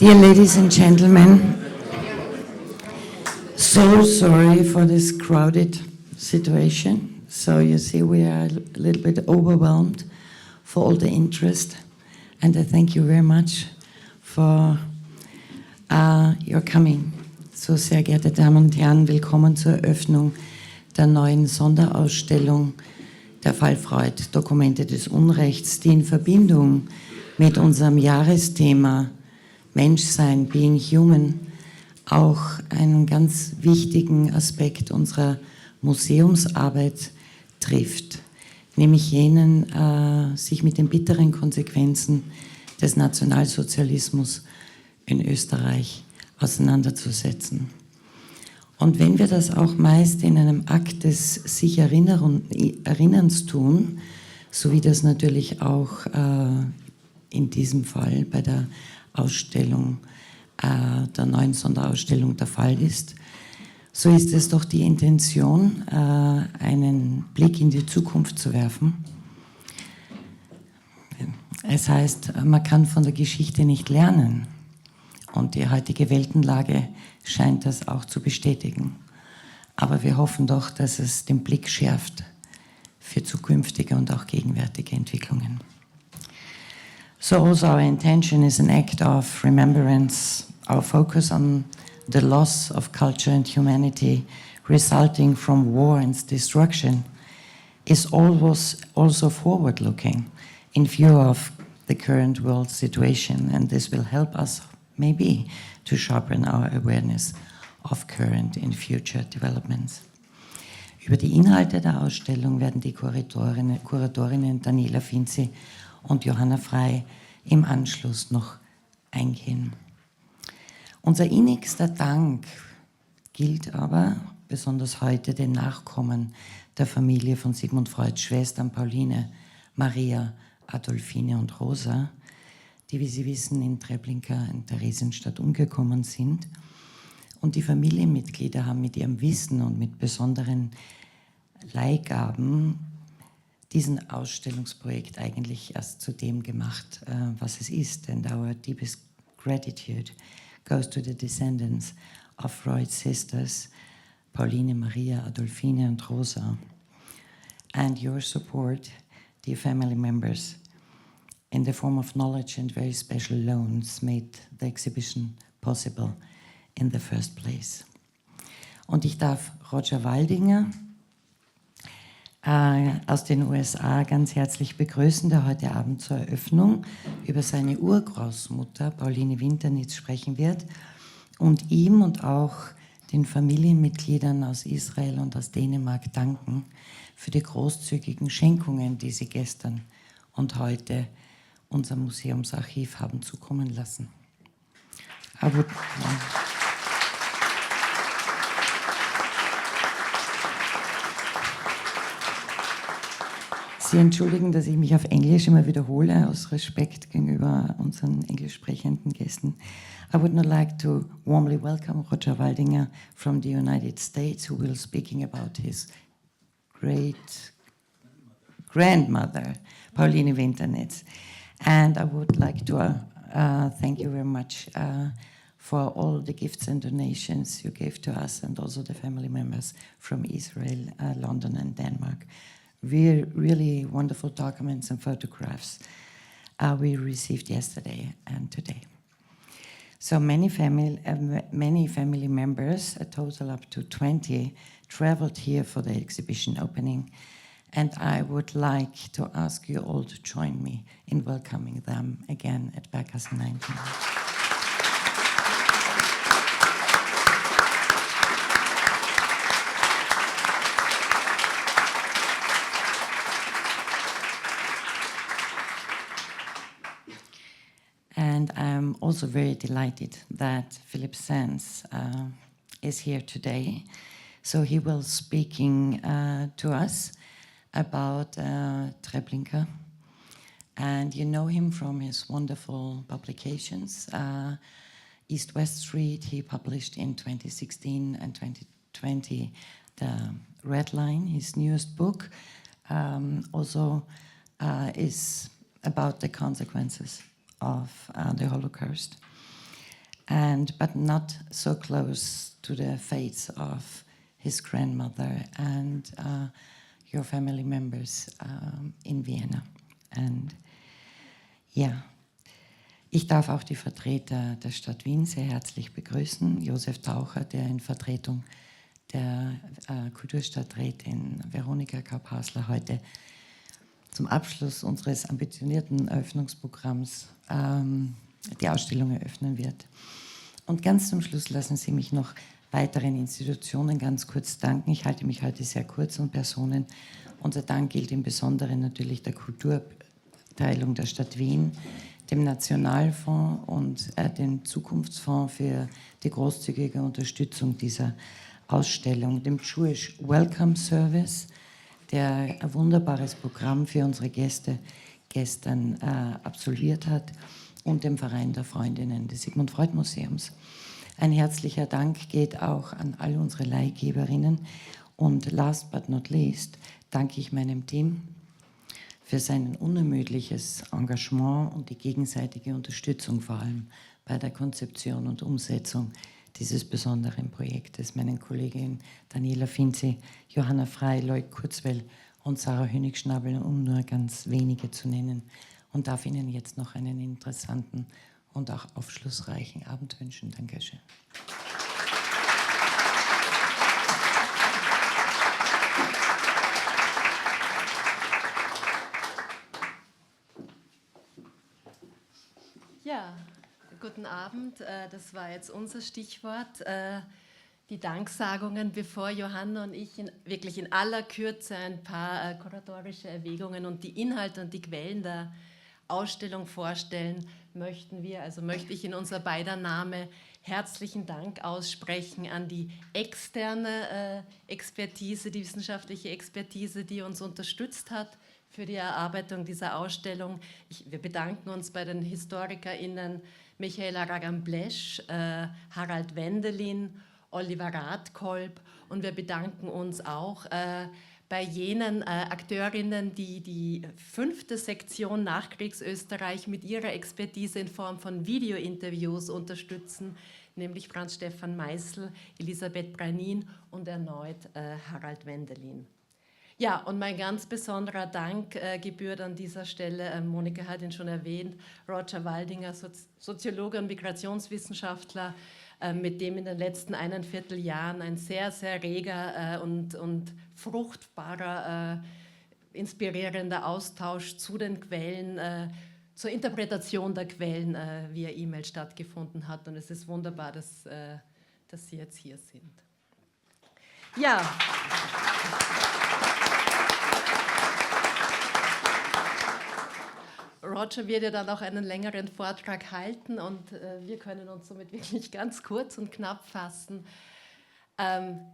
Dear ladies and gentlemen, so sorry for this crowded situation. So you see we are a little bit overwhelmed for all the interest, and I thank you very much for your coming. So sehr geehrte Damen und Herren, willkommen zur Eröffnung der neuen Sonderausstellung der Fall Freud, Dokumente des Unrechts, die in Verbindung mit unserem Jahresthema Menschsein, Being Human, auch einen ganz wichtigen Aspekt unserer Museumsarbeit trifft, nämlich jenen, sich mit den bitteren Konsequenzen des Nationalsozialismus in Österreich auseinanderzusetzen. Und wenn wir das auch meist in einem Akt des sich Erinnerns tun, so wie das natürlich auch in diesem Fall bei der Ausstellung, der neuen Sonderausstellung der Fall ist, so ist es doch die Intention, einen Blick in die Zukunft zu werfen. Es heißt, man kann von der Geschichte nicht lernen. Und die heutige Weltenlage scheint das auch zu bestätigen. Aber wir hoffen doch, dass es den Blick schärft für zukünftige und auch gegenwärtige Entwicklungen. So also our intention is an act of remembrance, our focus on the loss of culture and humanity resulting from war and destruction is always also forward-looking in view of the current world situation, and this will help us maybe to sharpen our awareness of current and future developments. Über die Inhalte der Ausstellung werden die Kuratorinnen Daniela, Finzi und Johanna Frei im Anschluss noch eingehen. Unser innigster Dank gilt aber besonders heute den Nachkommen der Familie von Sigmund Freuds Schwestern Pauline, Maria, Adolfine und Rosa, die, wie Sie wissen, in Treblinka, in Theresienstadt, umgekommen sind. Und die Familienmitglieder haben mit ihrem Wissen und mit besonderen Leihgaben diesen Ausstellungsprojekt eigentlich erst zu dem gemacht, was es ist. And our deepest gratitude goes to the descendants of Freud's sisters, Pauline, Maria, Adolfine und Rosa. And your support, dear family members, in the form of knowledge and very special loans, made the exhibition possible in the first place. Und ich darf Roger Waldinger aus den USA ganz herzlich begrüßen, der heute Abend zur Eröffnung über seine Urgroßmutter Pauline Winternitz sprechen wird und ihm und auch den Familienmitgliedern aus Israel und aus Dänemark danken für die großzügigen Schenkungen, die sie gestern und heute unser Museumsarchiv haben zukommen lassen. Sie entschuldigen, dass ich mich auf Englisch immer wiederhole, aus Respekt gegenüber unseren englisch sprechenden Gästen. I would not like to warmly welcome Roger Waldinger from the United States, who will speaking about his great-grandmother, Pauline Winternitz. And I would like to thank you very much for all the gifts and donations you gave to us and also the family members from Israel, London and Denmark. Really wonderful documents and photographs we received yesterday and today. So many family members, a total up to 20, traveled here for the exhibition opening. And I would like to ask you all to join me in welcoming them again at Berggasse 19. And I'm also very delighted that Philippe Sands is here today. So he will speaking to us about Treblinka, and you know him from his wonderful publications. East-West Street, he published in 2016 and 2020 The Red Line, his newest book, also is about the consequences of the Holocaust. but not so close to the fates of his grandmother and your family members in Vienna. And ja, ich darf auch die Vertreter der Stadt Wien sehr herzlich begrüßen. Josef Taucher, der in Vertretung der Kulturstadträtin Veronica Kaup-Hasler heute zum Abschluss unseres ambitionierten Eröffnungsprogramms die Ausstellung eröffnen wird. Und ganz zum Schluss lassen Sie mich noch weiteren Institutionen ganz kurz danken. Ich halte mich heute sehr kurz und Personen. Unser Dank gilt im Besonderen natürlich der Kulturabteilung der Stadt Wien, dem Nationalfonds und dem Zukunftsfonds für die großzügige Unterstützung dieser Ausstellung, dem Jewish Welcome Service, der ein wunderbares Programm für unsere Gäste gestern absolviert hat, und dem Verein der Freundinnen des Sigmund Freud Museums. Ein herzlicher Dank geht auch an all unsere Leihgeberinnen. Und last but not least danke ich meinem Team für sein unermüdliches Engagement und die gegenseitige Unterstützung, vor allem bei der Konzeption und Umsetzung dieses besonderen Projektes. Meinen Kolleginnen Daniela, Finzi, Johanna, Frei, Leuk Kurzwell und Sarah Hönig-Schnabel, um nur ganz wenige zu nennen. Und darf Ihnen jetzt noch einen interessanten und auch aufschlussreichen Abend wünschen. Dankeschön. Ja, guten Abend. Das war jetzt unser Stichwort. Die Danksagungen, bevor Johanna und ich wirklich in aller Kürze ein paar kuratorische Erwägungen und die Inhalte und die Quellen der Ausstellung vorstellen, möchte ich in unser beider Name herzlichen Dank aussprechen an die externe Expertise, die wissenschaftliche Expertise, die uns unterstützt hat für die Erarbeitung dieser Ausstellung. Wir bedanken uns bei den HistorikerInnen Michaela Ragan-Blesch, Harald Wendelin, Oliver Radkolb, und wir bedanken uns auch bei jenen Akteurinnen, die die 5. Sektion Nachkriegsösterreich mit ihrer Expertise in Form von Videointerviews unterstützen, nämlich Franz Stefan Meißel, Elisabeth Branin und erneut Harald Wendelin. Ja, und mein ganz besonderer Dank gebührt an dieser Stelle, Monika hat ihn schon erwähnt, Roger Waldinger, Soziologe und Migrationswissenschaftler, mit dem in den letzten 1,25 Jahren ein sehr, sehr reger und fruchtbarer, inspirierender Austausch zu den Quellen, zur Interpretation der Quellen via E-Mail stattgefunden hat. Und es ist wunderbar, dass Sie jetzt hier sind. Ja. Roger wird ja dann auch einen längeren Vortrag halten und wir können uns somit wirklich ganz kurz und knapp fassen.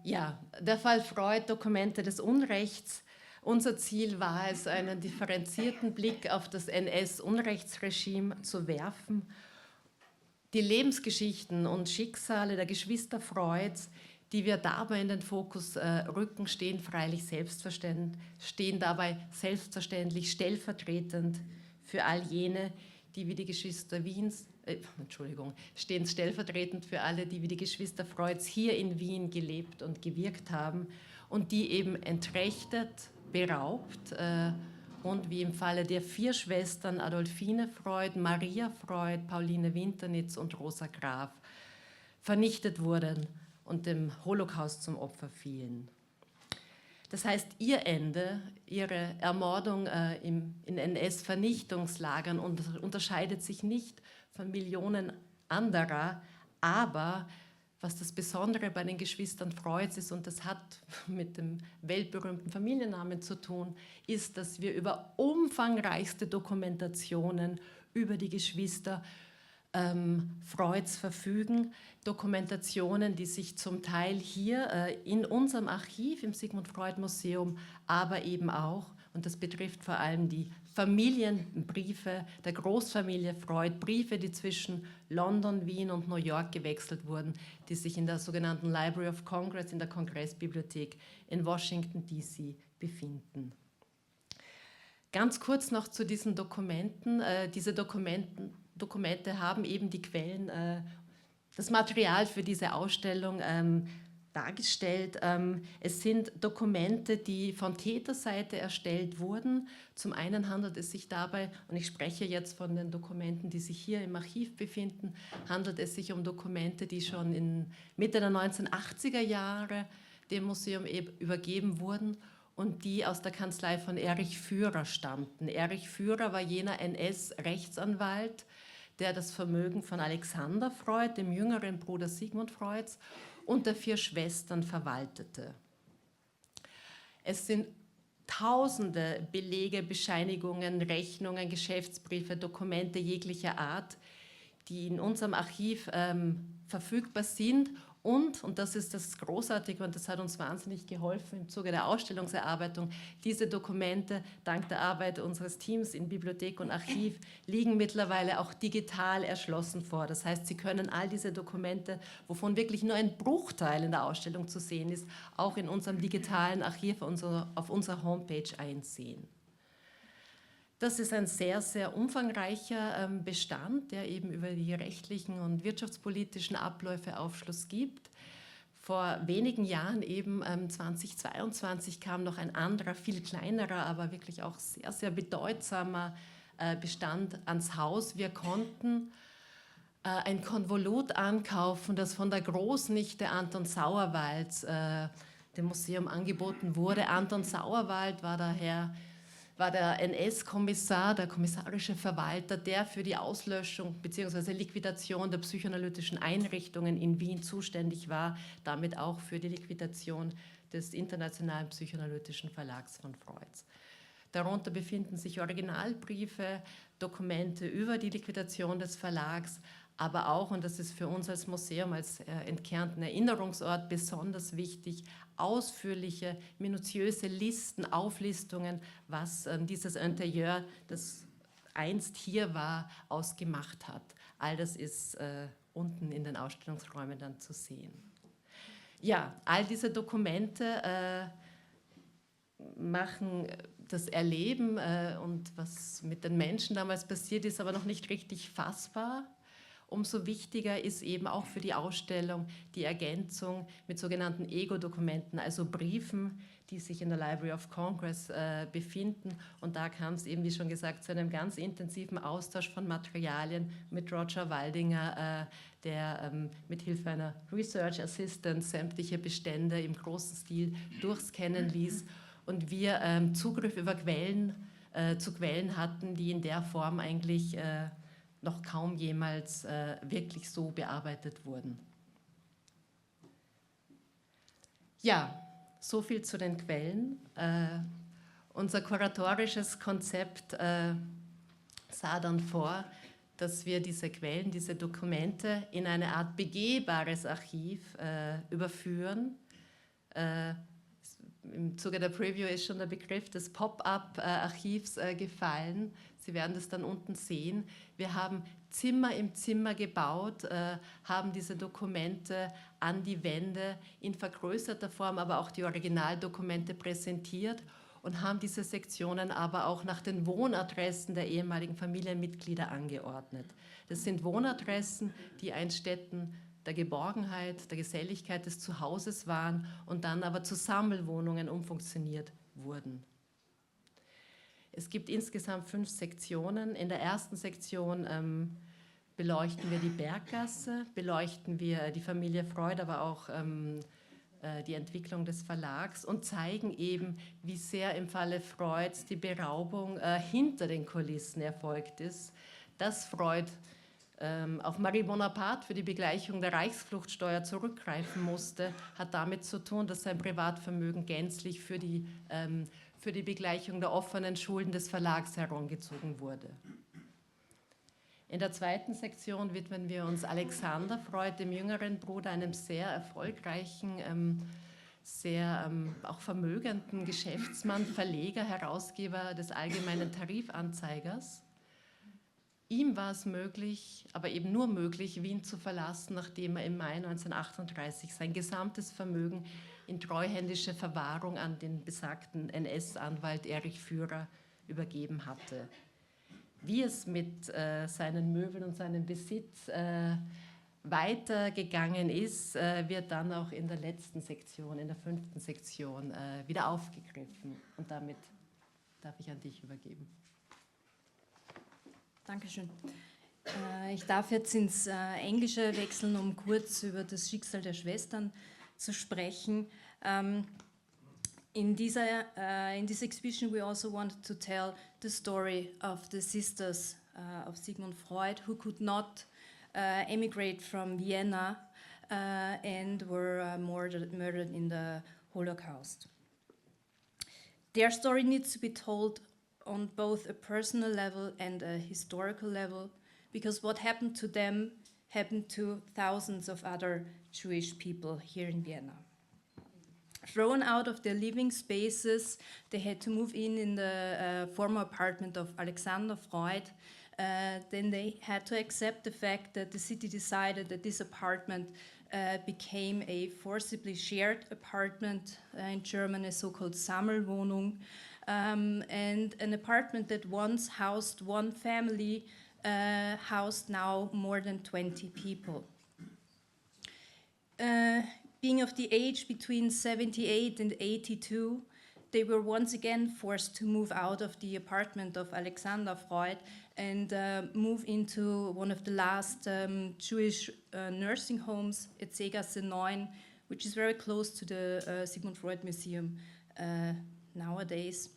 Ja, der Fall Freud, Dokumente des Unrechts. Unser Ziel war es, einen differenzierten Blick auf das NS-Unrechtsregime zu werfen. Die Lebensgeschichten und Schicksale der Geschwister Freuds, die wir dabei in den Fokus rücken, stehen dabei selbstverständlich stellvertretend für all jene, die wie die Geschwister stehen stellvertretend für alle, die wie die Geschwister Freuds hier in Wien gelebt und gewirkt haben und die eben entrechtet, beraubt und wie im Falle der 4 Schwestern Adolphine Freud, Maria Freud, Pauline Winternitz und Rosa Graf vernichtet wurden und dem Holocaust zum Opfer fielen. Das heißt, ihr Ende, ihre Ermordung in NS-Vernichtungslagern unterscheidet sich nicht von Millionen anderer, aber was das Besondere bei den Geschwistern Freuds ist, und das hat mit dem weltberühmten Familiennamen zu tun, ist, dass wir über umfangreichste Dokumentationen über die Geschwister Freuds verfügen, Dokumentationen, die sich zum Teil hier in unserem Archiv im Sigmund Freud Museum, aber eben auch, und das betrifft vor allem die Familienbriefe der Großfamilie Freud, Briefe, die zwischen London, Wien und New York gewechselt wurden, die sich in der sogenannten Library of Congress, in der Kongressbibliothek in Washington, D.C. befinden. Ganz kurz noch zu diesen Dokumenten. Diese Dokumente haben eben die Quellen Das Material für diese Ausstellung dargestellt. Es sind Dokumente, die von Täterseite erstellt wurden. Zum einen handelt es sich dabei, und ich spreche jetzt von den Dokumenten, die sich hier im Archiv befinden, handelt es sich um Dokumente, die schon in Mitte der 1980er Jahre dem Museum übergeben wurden und die aus der Kanzlei von Erich Führer stammten. Erich Führer war jener NS-Rechtsanwalt, der das Vermögen von Alexander Freud, dem jüngeren Bruder Sigmund Freuds, und der 4 Schwestern verwaltete. Es sind tausende Belege, Bescheinigungen, Rechnungen, Geschäftsbriefe, Dokumente jeglicher Art, die in unserem Archiv verfügbar sind. Und das ist das Großartige und das hat uns wahnsinnig geholfen im Zuge der Ausstellungserarbeitung. Diese Dokumente, dank der Arbeit unseres Teams in Bibliothek und Archiv, liegen mittlerweile auch digital erschlossen vor. Das heißt, Sie können all diese Dokumente, wovon wirklich nur ein Bruchteil in der Ausstellung zu sehen ist, auch in unserem digitalen Archiv auf unserer Homepage einsehen. Das ist ein sehr, sehr umfangreicher Bestand, der eben über die rechtlichen und wirtschaftspolitischen Abläufe Aufschluss gibt. Vor wenigen Jahren, eben 2022, kam noch ein anderer, viel kleinerer, aber wirklich auch sehr, sehr bedeutsamer Bestand ans Haus. Wir konnten ein Konvolut ankaufen, das von der Großnichte Anton Sauerwalds dem Museum angeboten wurde. Anton Sauerwald war der NS-Kommissar, der kommissarische Verwalter, der für die Auslöschung bzw. Liquidation der psychoanalytischen Einrichtungen in Wien zuständig war, damit auch für die Liquidation des internationalen psychoanalytischen Verlags von Freuds. Darunter befinden sich Originalbriefe, Dokumente über die Liquidation des Verlags, aber auch, und das ist für uns als Museum, als entkernten Erinnerungsort besonders wichtig, ausführliche, minutiöse Listen, Auflistungen, was dieses Interieur, das einst hier war, ausgemacht hat. All das ist unten in den Ausstellungsräumen dann zu sehen. Ja, all diese Dokumente machen das Erleben und was mit den Menschen damals passiert ist, aber noch nicht richtig fassbar. Umso wichtiger ist eben auch für die Ausstellung die Ergänzung mit sogenannten Ego-Dokumenten, also Briefen, die sich in der Library of Congress befinden. Und da kam es eben, wie schon gesagt, zu einem ganz intensiven Austausch von Materialien mit Roger Waldinger, der mit Hilfe einer Research Assistant sämtliche Bestände im großen Stil durchscannen ließ und wir Zugriff über Quellen zu Quellen hatten, die in der Form eigentlich noch kaum jemals wirklich so bearbeitet wurden. Ja, so viel zu den Quellen. Unser kuratorisches Konzept sah dann vor, dass wir diese Quellen, diese Dokumente in eine Art begehbares Archiv überführen. Im Zuge der Preview ist schon der Begriff des Pop-up-Archivs gefallen. Sie werden das dann unten sehen. Wir haben Zimmer im Zimmer gebaut, haben diese Dokumente an die Wände in vergrößerter Form, aber auch die Originaldokumente präsentiert und haben diese Sektionen aber auch nach den Wohnadressen der ehemaligen Familienmitglieder angeordnet. Das sind Wohnadressen, die einst Stätten der Geborgenheit, der Geselligkeit des Zuhauses waren und dann aber zu Sammelwohnungen umfunktioniert wurden. Es gibt insgesamt 5 Sektionen. In der ersten Sektion beleuchten wir die Berggasse, beleuchten wir die Familie Freud, aber auch die Entwicklung des Verlags und zeigen eben, wie sehr im Falle Freuds die Beraubung hinter den Kulissen erfolgt ist, dass Freud auf Marie Bonaparte für die Begleichung der Reichsfluchtsteuer zurückgreifen musste, hat damit zu tun, dass sein Privatvermögen gänzlich für die Begleichung der offenen Schulden des Verlags herangezogen wurde. In der zweiten Sektion widmen wir uns Alexander Freud, dem jüngeren Bruder, einem sehr erfolgreichen, sehr auch vermögenden Geschäftsmann, Verleger, Herausgeber des Allgemeinen Tarifanzeigers. Ihm war es möglich, aber eben nur möglich, Wien zu verlassen, nachdem er im Mai 1938 sein gesamtes Vermögen in treuhändische Verwahrung an den besagten NS-Anwalt Erich Führer übergeben hatte. Wie es mit seinen Möbeln und seinem Besitz weitergegangen ist, wird dann auch in der letzten Sektion, in der 5. Sektion, wieder aufgegriffen. Und damit darf ich an dich übergeben. Dankeschön. Ich darf jetzt ins Englische wechseln, um kurz über das Schicksal der Schwestern zu sprechen. In this exhibition we also wanted to tell the story of the sisters of Sigmund Freud, who could not emigrate from Vienna and were murdered in the Holocaust. Their story needs to be told on both a personal level and a historical level, because what happened to them happened to thousands of other Jewish people here in Vienna. Thrown out of their living spaces, they had to move in the former apartment of Alexander Freud. Then they had to accept the fact that the city decided that this apartment became a forcibly shared apartment, in German a so-called Sammelwohnung, and an apartment that once housed one family housed now more than 20 people. Being of the age between 78 and 82, they were once again forced to move out of the apartment of Alexander Freud and move into one of the last Jewish nursing homes at Seegasse 9, which is very close to the Sigmund Freud Museum nowadays.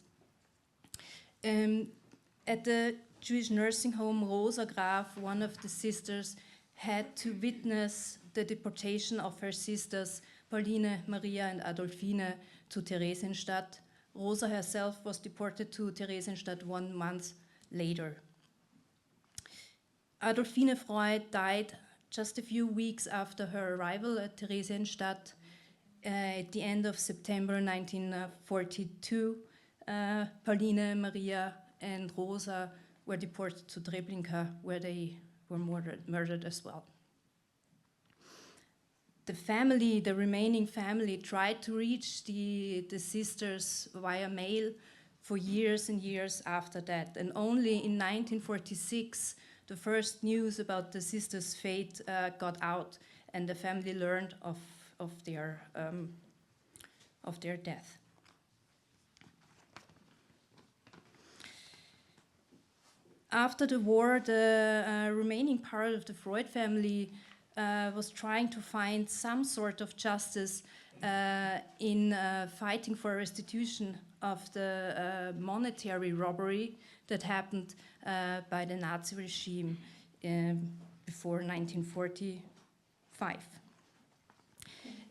At the Jewish nursing home Rosa Graf, one of the sisters had to witness the deportation of her sisters Pauline, Maria and Adolfine to Theresienstadt. Rosa herself was deported to Theresienstadt 1 month later. Adolfine Freud died just a few weeks after her arrival at Theresienstadt. At the end of September 1942, Pauline, Maria and Rosa were deported to Treblinka, where they were murdered as well. The remaining family, tried to reach the sisters via mail for years and years after that. And only in 1946, the first news about the sisters' fate got out, and the family learned of their death. After the war, the remaining part of the Freud family was trying to find some sort of justice in fighting for restitution of the monetary robbery that happened by the Nazi regime before 1945.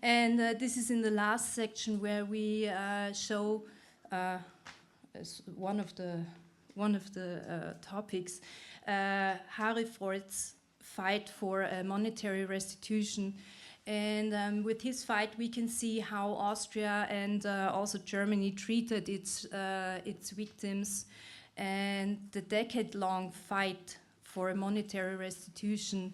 And this is in the last section where we show as one of the topics Harry Freud's fight for monetary restitution. And with his fight, we can see how Austria and also Germany treated its victims. And the decade-long fight for monetary restitution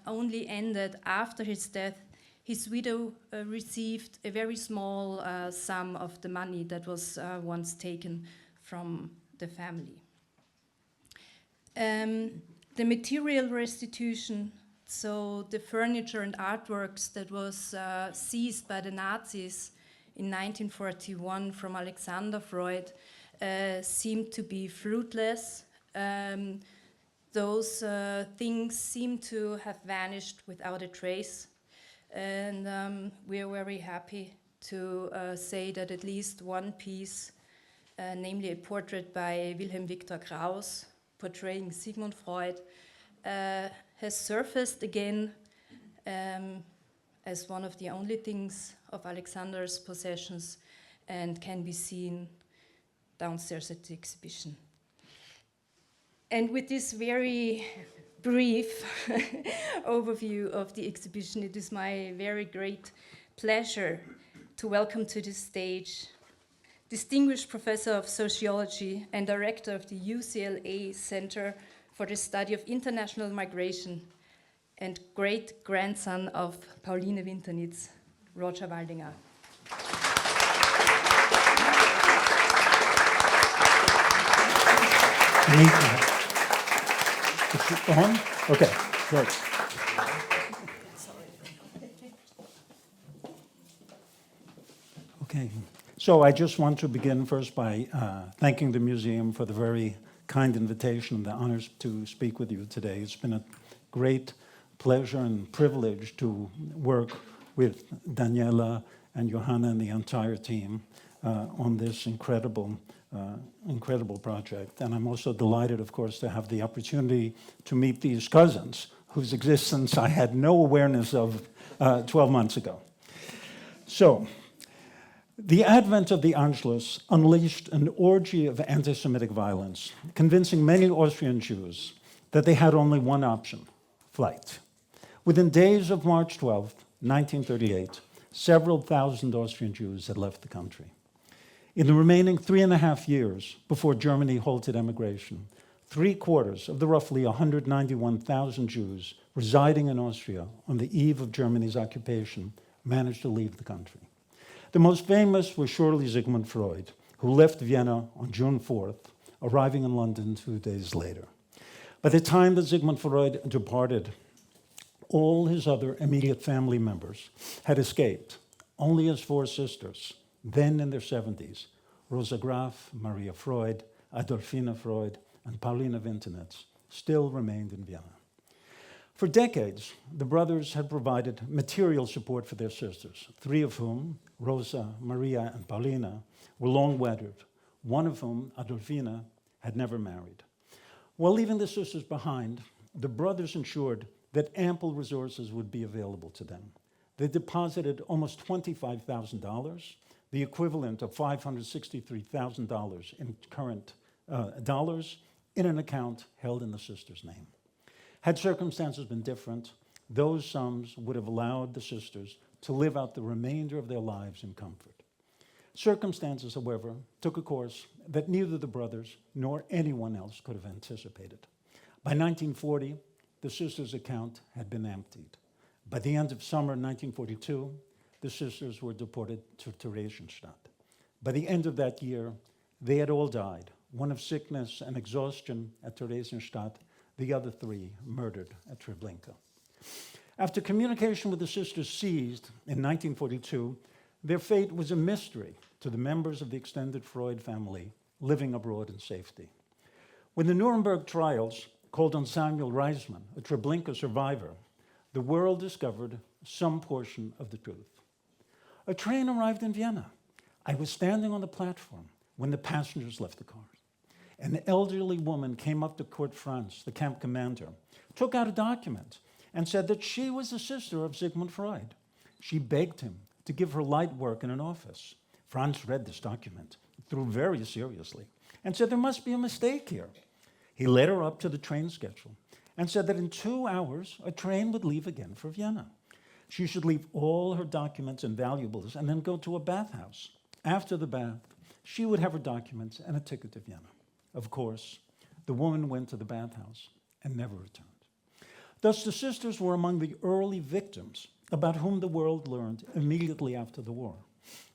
only ended after his death. His widow received a very small sum of the money that was once taken from the family. The material restitution, so the furniture and artworks that was seized by the Nazis in 1941 from Alexander Freud, seemed to be fruitless. Those things seem to have vanished without a trace. And we are very happy to say that at least one piece, namely a portrait by Wilhelm Victor Krauss portraying Sigmund Freud, has surfaced again as one of the only things of Alexander's possessions and can be seen downstairs at the exhibition. And with this very brief overview of the exhibition, it is my very great pleasure to welcome to this stage distinguished professor of sociology and director of the UCLA Center for the Study of International Migration and great-grandson of Pauline Winternitz, Roger Waldinger. Is it on? Okay, great. Okay, so I just want to begin first by thanking the museum for the very kind invitation and the honors to speak with you today. It's been a great pleasure and privilege to work with Daniela and Johanna and the entire team on this incredible project. And I'm also delighted, of course, to have the opportunity to meet these cousins whose existence I had no awareness of 12 months ago. So, the advent of the Anschluss unleashed an orgy of anti-Semitic violence, convincing many Austrian Jews that they had only one option: flight. Within days of March 12, 1938, several thousand Austrian Jews had left the country. In the remaining 3.5 years before Germany halted emigration, 3/4 of the roughly 191,000 Jews residing in Austria on the eve of Germany's occupation managed to leave the country. The most famous was surely Sigmund Freud, who left Vienna on June 4th, arriving in London 2 days later. By the time that Sigmund Freud departed, all his other immediate family members had escaped. Only his 4 sisters, then in their 70s, Rosa Graf, Maria Freud, Adolfina Freud, and Paulina Vintenitz, still remained in Vienna. For decades, the brothers had provided material support for their sisters, 3 of whom, Rosa, Maria, and Paulina, were long wedded, one of whom, Adolfina, had never married. While leaving the sisters behind, the brothers ensured that ample resources would be available to them. They deposited almost $25,000, the equivalent of $563,000 in current dollars, in an account held in the sisters' name. Had circumstances been different, those sums would have allowed the sisters to live out the remainder of their lives in comfort. Circumstances, however, took a course that neither the brothers nor anyone else could have anticipated. By 1940, the sisters' account had been emptied. By the end of summer 1942, the sisters were deported to Theresienstadt. By the end of that year, they had all died, one of sickness and exhaustion at Theresienstadt, the other 3 murdered at Treblinka. After communication with the sisters ceased in 1942, their fate was a mystery to the members of the extended Freud family living abroad in safety. When the Nuremberg trials called on Samuel Reisman, a Treblinka survivor, the world discovered some portion of the truth. A train arrived in Vienna. I was standing on the platform when the passengers left the car. An elderly woman came up to Kurt Franz, the camp commander, took out a document, and said that she was the sister of Sigmund Freud. She begged him to give her light work in an office. Franz read this document through very seriously and said there must be a mistake here. He led her up to the train schedule and said that in 2 hours, a train would leave again for Vienna. She should leave all her documents and valuables and then go to a bathhouse. After the bath, she would have her documents and a ticket to Vienna. Of course, the woman went to the bathhouse and never returned. Thus, the sisters were among the early victims about whom the world learned immediately after the war.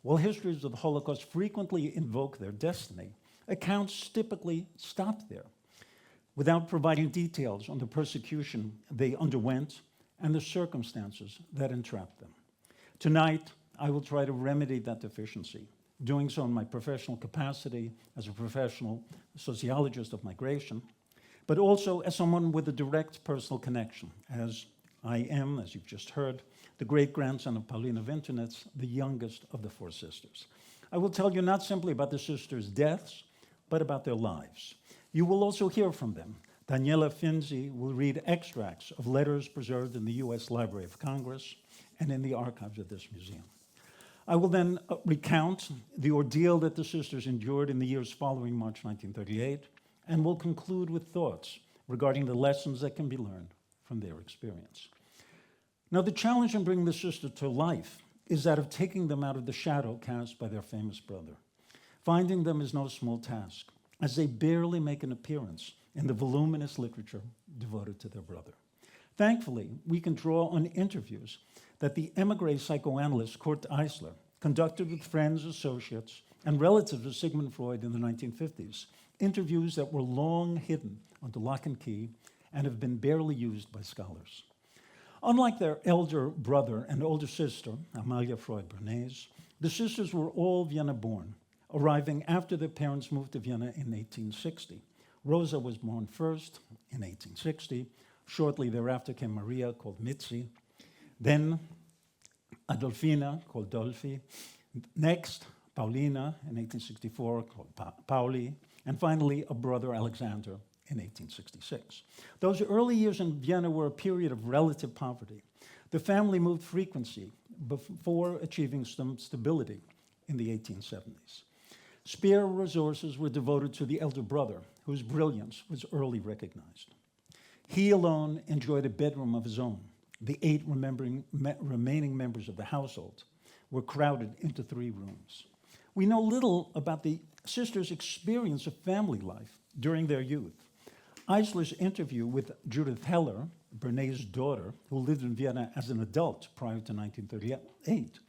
While histories of the Holocaust frequently invoke their destiny, accounts typically stop there, without providing details on the persecution they underwent and the circumstances that entrapped them. Tonight, I will try to remedy that deficiency, doing so in my professional capacity as a professional sociologist of migration, but also as someone with a direct personal connection, as I am, as you've just heard, the great-grandson of Paulina Vintenitz, the youngest of the 4 sisters. I will tell you not simply about the sisters' deaths, but about their lives. You will also hear from them. Daniela Finzi will read extracts of letters preserved in the U.S. Library of Congress and in the archives of this museum. I will then recount the ordeal that the sisters endured in the years following March 1938, and will conclude with thoughts regarding the lessons that can be learned from their experience. Now, the challenge in bringing the sisters to life is that of taking them out of the shadow cast by their famous brother. Finding them is no small task, as they barely make an appearance in the voluminous literature devoted to their brother. Thankfully, we can draw on interviews that the émigré psychoanalyst Kaup-Hasler conducted with friends, associates, and relatives of Sigmund Freud in the 1950s, interviews that were long hidden under lock and key and have been barely used by scholars. Unlike their elder brother and older sister, Amalia Freud-Bernays, the sisters were all Vienna-born, arriving after their parents moved to Vienna in 1860. Rosa was born first in 1860. Shortly thereafter came Maria, called Mitzi. Then Adolfina, called Dolfi. Next, Paulina in 1864, called Pauli. And finally, a brother, Alexander, in 1866. Those early years in Vienna were a period of relative poverty. The family moved frequently before achieving some stability in the 1870s. Spare resources were devoted to the elder brother, whose brilliance was early recognized. He alone enjoyed a bedroom of his own. The 8 remaining members of the household were crowded into 3 rooms. We know little about the sisters' experience of family life during their youth. Eisler's interview with Judith Heller, Bernays' daughter, who lived in Vienna as an adult prior to 1938,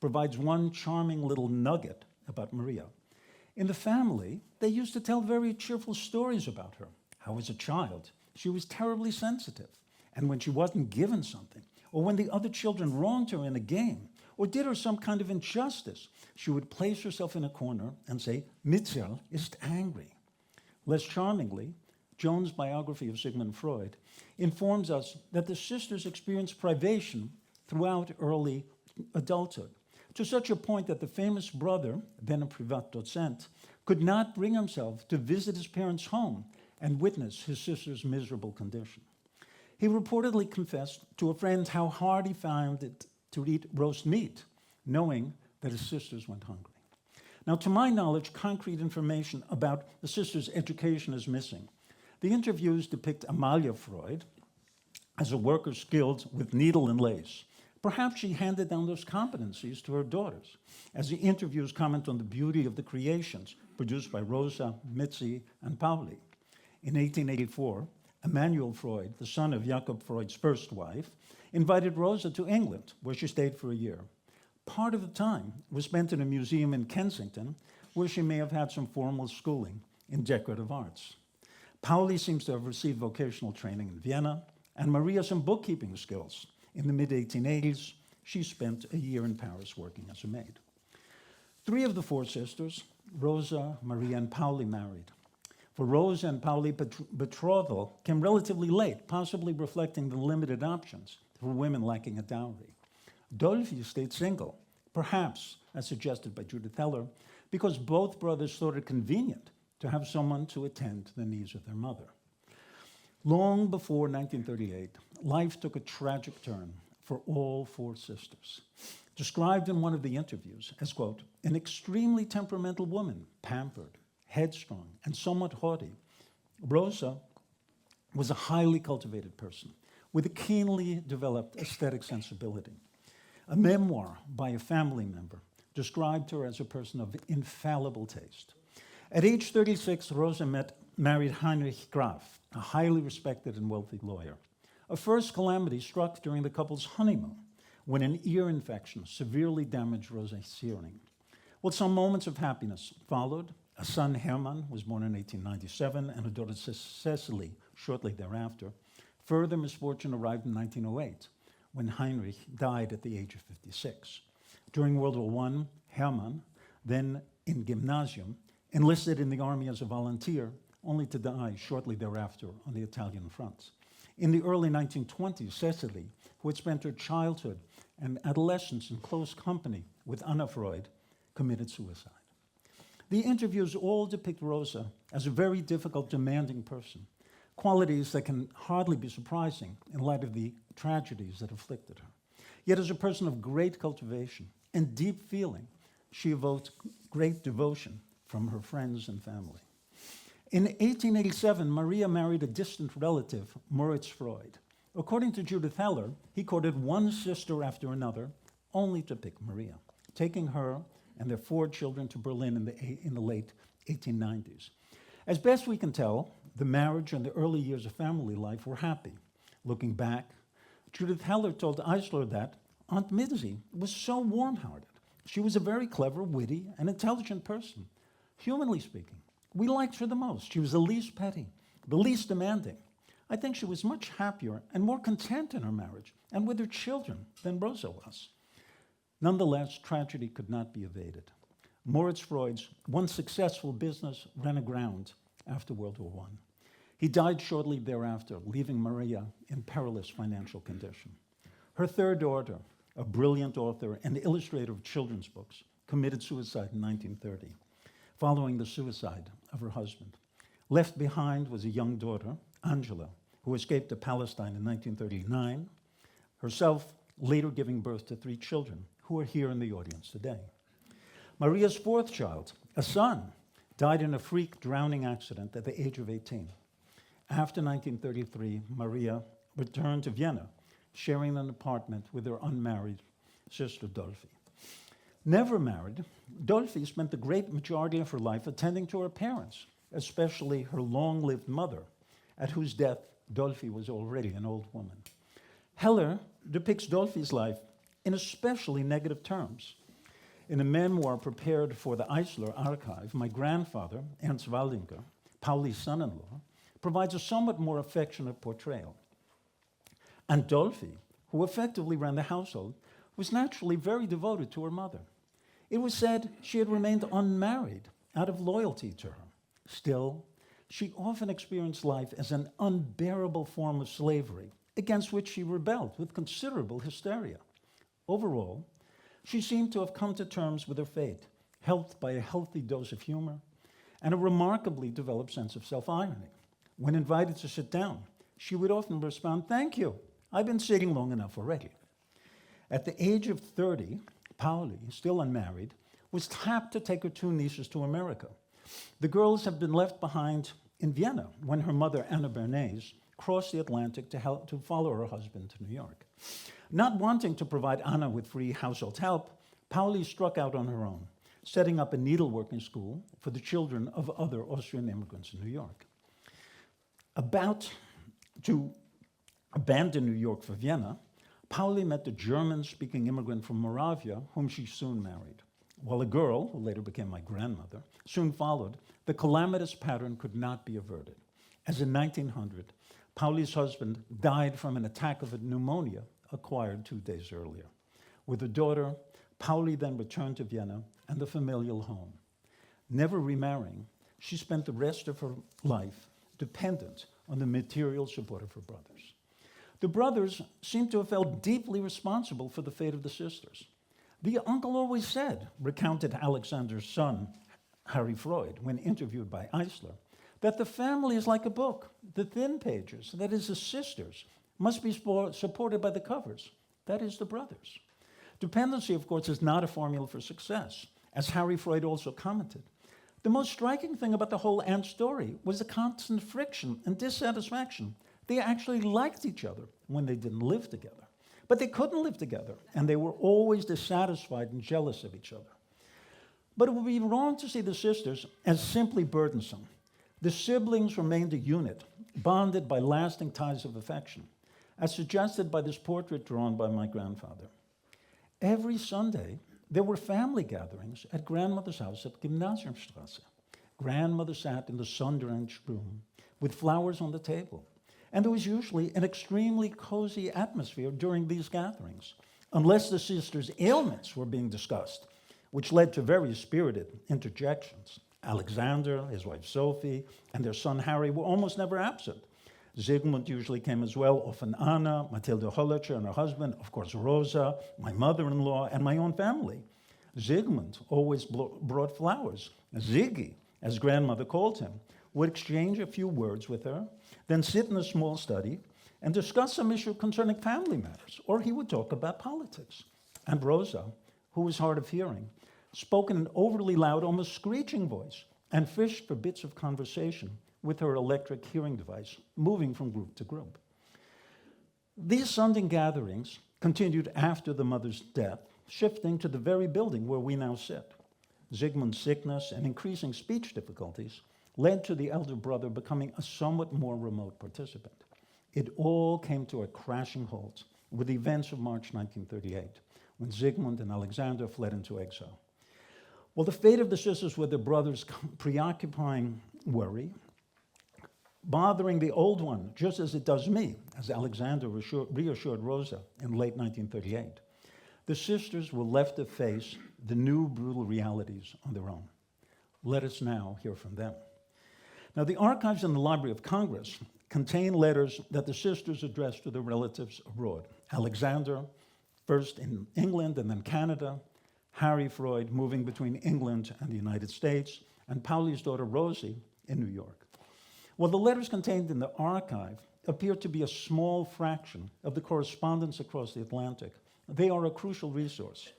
provides one charming little nugget about Maria. In the family, they used to tell very cheerful stories about her. How as a child, she was terribly sensitive, and when she wasn't given something, or when the other children wronged her in a game, or did her some kind of injustice, she would place herself in a corner and say, Mitzel ist angry. Less charmingly, Jones' biography of Sigmund Freud informs us that the sisters experienced privation throughout early adulthood, to such a point that the famous brother, then a Privatdozent, could not bring himself to visit his parents' home and witness his sister's miserable condition. He reportedly confessed to a friend how hard he found it to eat roast meat, knowing that his sisters went hungry. Now, to my knowledge, concrete information about the sisters' education is missing. The interviews depict Amalia Freud as a worker skilled with needle and lace. Perhaps she handed down those competencies to her daughters, as the interviews comment on the beauty of the creations produced by Rosa, Mitzi, and Pauli. In 1884, Emanuel Freud, the son of Jakob Freud's first wife, invited Rosa to England, where she stayed for a year. Part of the time was spent in a museum in Kensington, where she may have had some formal schooling in decorative arts. Pauli seems to have received vocational training in Vienna, and Maria some bookkeeping skills. In the mid-1880s, she spent a year in Paris working as a maid. 3 of the 4 sisters, Rosa, Maria, and Pauli, married. For Rosa and Pauli, betrothal came relatively late, possibly reflecting the limited options for women lacking a dowry. Dolfi stayed single, perhaps, as suggested by Judith Heller, because both brothers thought it convenient to have someone to attend to the needs of their mother. Long before 1938, life took a tragic turn for all 4 sisters. Described in one of the interviews as, quote, an extremely temperamental woman, pampered, headstrong, and somewhat haughty, Rosa was a highly cultivated person with a keenly developed aesthetic sensibility. A memoir by a family member described her as a person of infallible taste. At age 36, Rosa married Heinrich Graf, a highly respected and wealthy lawyer. A first calamity struck during the couple's honeymoon, when an ear infection severely damaged Rosa's hearing. Well, some moments of happiness followed. A son, Hermann, was born in 1897, and a daughter, Cecily, shortly thereafter. Further misfortune arrived in 1908, when Heinrich died at the age of 56. During World War I, Hermann, then in gymnasium, enlisted in the army as a volunteer, only to die shortly thereafter on the Italian front. In the early 1920s, Cecily, who had spent her childhood and adolescence in close company with Anna Freud, committed suicide. The interviews all depict Rosa as a very difficult, demanding person, qualities that can hardly be surprising in light of the tragedies that afflicted her. Yet as a person of great cultivation and deep feeling, she evoked great devotion from her friends and family. In 1887, Maria married a distant relative, Moritz Freud. According to Judith Heller, he courted one sister after another, only to pick Maria, taking her and their 4 children to Berlin in the late 1890s. As best we can tell, the marriage and the early years of family life were happy. Looking back, Judith Heller told Eisler that Aunt Mitzi was so warm-hearted. She was a very clever, witty, and intelligent person. Humanly speaking, we liked her the most. She was the least petty, the least demanding. I think she was much happier and more content in her marriage and with her children than Rosa was. Nonetheless, tragedy could not be evaded. Moritz Freud's once successful business ran aground after World War I. He died shortly thereafter, leaving Maria in perilous financial condition. Her third daughter, a brilliant author and illustrator of children's books, committed suicide in 1930, following the suicide of her husband. Left behind was a young daughter, Angela, who escaped to Palestine in 1939, herself later giving birth to 3 children, who are here in the audience today. Maria's fourth child, a son, died in a freak drowning accident at the age of 18. After 1933, Maria returned to Vienna, sharing an apartment with her unmarried sister, Dolphy. Never married, Dolphy spent the great majority of her life attending to her parents, especially her long-lived mother, at whose death Dolphy was already an old woman. Heller depicts Dolphy's life in especially negative terms. In a memoir prepared for the Eisler archive, my grandfather, Ernst Waldinger, Pauli's son-in-law, provides a somewhat more affectionate portrayal. And Dolphy, who effectively ran the household, was naturally very devoted to her mother. It was said she had remained unmarried out of loyalty to her. Still, she often experienced life as an unbearable form of slavery, against which she rebelled with considerable hysteria. Overall, she seemed to have come to terms with her fate, helped by a healthy dose of humor and a remarkably developed sense of self-irony. When invited to sit down, she would often respond, "Thank you, I've been sitting long enough already." At the age of 30, Pauli, still unmarried, was tapped to take her 2 nieces to America. The girls had been left behind in Vienna when her mother, Anna Bernays, crossed the Atlantic to follow her husband to New York. Not wanting to provide Anna with free household help, Pauli struck out on her own, setting up a needleworking school for the children of other Austrian immigrants in New York. About to abandon New York for Vienna, Pauli met the German-speaking immigrant from Moravia, whom she soon married. While a girl, who later became my grandmother, soon followed, the calamitous pattern could not be averted, as in 1900, Pauli's husband died from an attack of pneumonia acquired 2 days earlier. With a daughter, Pauli then returned to Vienna and the familial home. Never remarrying, she spent the rest of her life dependent on the material support of her brothers. The brothers seem to have felt deeply responsible for the fate of the sisters. The uncle always said, recounted Alexander's son, Harry Freud, when interviewed by Eisler, that the family is like a book. The thin pages, that is the sisters, must be supported by the covers, that is the brothers. Dependency, of course, is not a formula for success, as Harry Freud also commented. The most striking thing about the whole aunt story was the constant friction and dissatisfaction. They actually liked each other when they didn't live together. But they couldn't live together, and they were always dissatisfied and jealous of each other. But it would be wrong to see the sisters as simply burdensome. The siblings remained a unit, bonded by lasting ties of affection, as suggested by this portrait drawn by my grandfather. Every Sunday, there were family gatherings at grandmother's house at Gymnasiumstrasse. Grandmother sat in the sun-drenched room with flowers on the table. And there was usually an extremely cozy atmosphere during these gatherings, unless the sisters' ailments were being discussed, which led to very spirited interjections. Alexander, his wife Sophie, and their son Harry were almost never absent. Sigmund usually came as well, often Anna, Mathilde Hollacher and her husband, of course Rosa, my mother-in-law, and my own family. Sigmund always brought flowers. Ziggy, as grandmother called him, would exchange a few words with her, then sit in a small study and discuss some issue concerning family matters, or he would talk about politics. And Rosa, who was hard of hearing, spoke in an overly loud, almost screeching voice, and fished for bits of conversation with her electric hearing device, moving from group to group. These Sunday gatherings continued after the mother's death, shifting to the very building where we now sit. Sigmund's sickness and increasing speech difficulties led to the elder brother becoming a somewhat more remote participant. It all came to a crashing halt with the events of March 1938, when Sigmund and Alexander fled into exile. Well, the fate of the sisters with their brother's preoccupying worry bothering the old one, just as it does me, as Alexander reassured Rosa in late 1938. The sisters were left to face the new brutal realities on their own. Let us now hear from them. Now, the archives in the Library of Congress contain letters that the sisters addressed to their relatives abroad. Alexander, first in England and then Canada, Harry Freud moving between England and the United States, and Pauli's daughter Rosie in New York. Well, the letters contained in the archive appear to be a small fraction of the correspondence across the Atlantic. They are a crucial resource.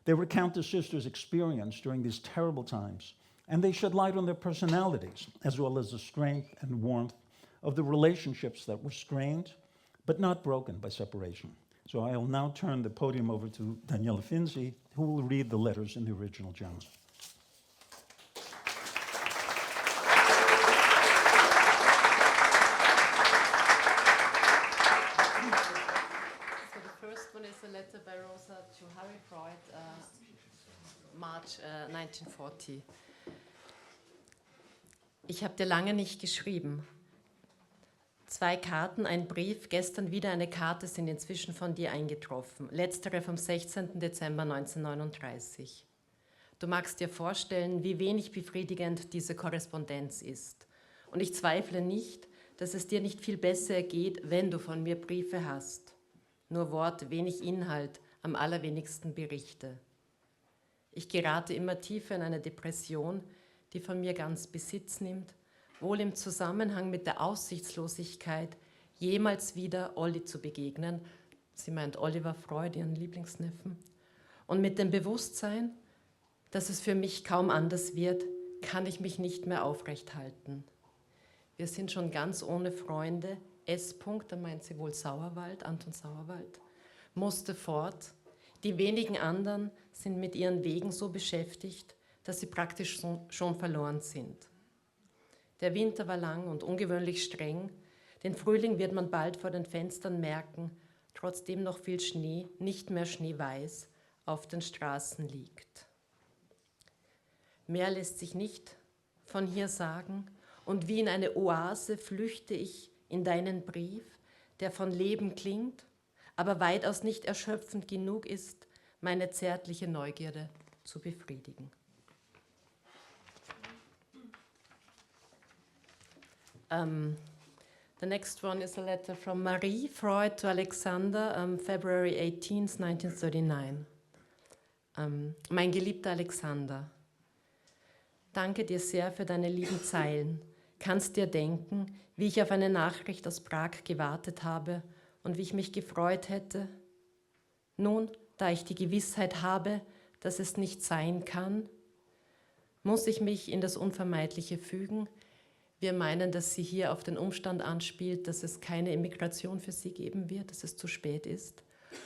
They recount the sisters' experience during these terrible times, and they shed light on their personalities, as well as the strength and warmth of the relationships that were strained, but not broken by separation. So I'll now turn the podium over to Daniela Finzi, who will read the letters in the original German. Letter by Rosa to Harry Freud, March 1940. Ich habe dir lange nicht geschrieben. 2 Karten, ein Brief, gestern wieder eine Karte sind inzwischen von dir eingetroffen. Letztere vom 16. Dezember 1939. Du magst dir vorstellen, wie wenig befriedigend diese Korrespondenz ist. Und ich zweifle nicht, dass es dir nicht viel besser geht, wenn du von mir Briefe hast. Nur Wort, wenig Inhalt, am allerwenigsten Berichte. Ich gerate immer tiefer in eine Depression, die von mir ganz Besitz nimmt, wohl im Zusammenhang mit der Aussichtslosigkeit, jemals wieder Olli zu begegnen, sie meint Oliver Freud, ihren Lieblingsneffen, und mit dem Bewusstsein, dass es für mich kaum anders wird, kann ich mich nicht mehr aufrecht halten. Wir sind schon ganz ohne Freunde, S. da meint sie wohl Sauerwald, Anton Sauerwald, musste fort. Die wenigen anderen sind mit ihren Wegen so beschäftigt, dass sie praktisch schon verloren sind. Der Winter war lang und ungewöhnlich streng. Den Frühling wird man bald vor den Fenstern merken, trotzdem noch viel Schnee, nicht mehr schneeweiß, auf den Straßen liegt. Mehr lässt sich nicht von hier sagen, und wie in eine Oase flüchte ich in deinen Brief, der von Leben klingt, aber weitaus nicht erschöpfend genug ist, meine zärtliche Neugierde zu befriedigen. The next one is a letter from Marie Freud to Alexander, February 18, 1939. Mein geliebter Alexander, danke dir sehr für deine lieben Zeilen. Kannst dir denken, wie ich auf eine Nachricht aus Prag gewartet habe und wie ich mich gefreut hätte? Nun, da ich die Gewissheit habe, dass es nicht sein kann, muss ich mich in das Unvermeidliche fügen. Wir meinen, dass sie hier auf den Umstand anspielt, dass es keine Emigration für sie geben wird, dass es zu spät ist.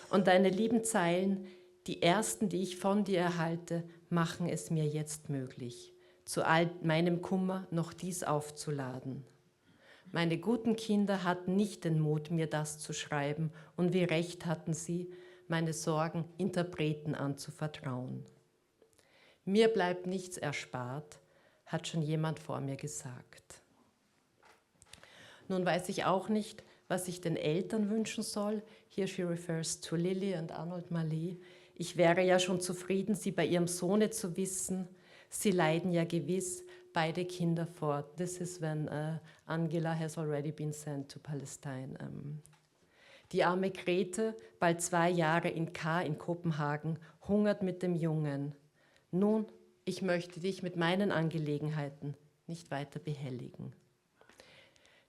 Und deine lieben Zeilen, die ersten, die ich von dir erhalte, machen es mir jetzt möglich, zu all meinem Kummer noch dies aufzuladen. Meine guten Kinder hatten nicht den Mut, mir das zu schreiben, und wie recht hatten sie, meine Sorgen Interpreten anzuvertrauen. Mir bleibt nichts erspart, hat schon jemand vor mir gesagt. Nun weiß ich auch nicht, was ich den Eltern wünschen soll. Here she refers to Lily and Arnold Mallet. Ich wäre ja schon zufrieden, sie bei ihrem Sohne zu wissen. Sie leiden ja gewiss beide Kinder fort. This is when Angela has already been sent to Palestine. Die arme Grete, bald 2 Jahre in K in Kopenhagen, hungert mit dem Jungen. Nun, ich möchte dich mit meinen Angelegenheiten nicht weiter behelligen.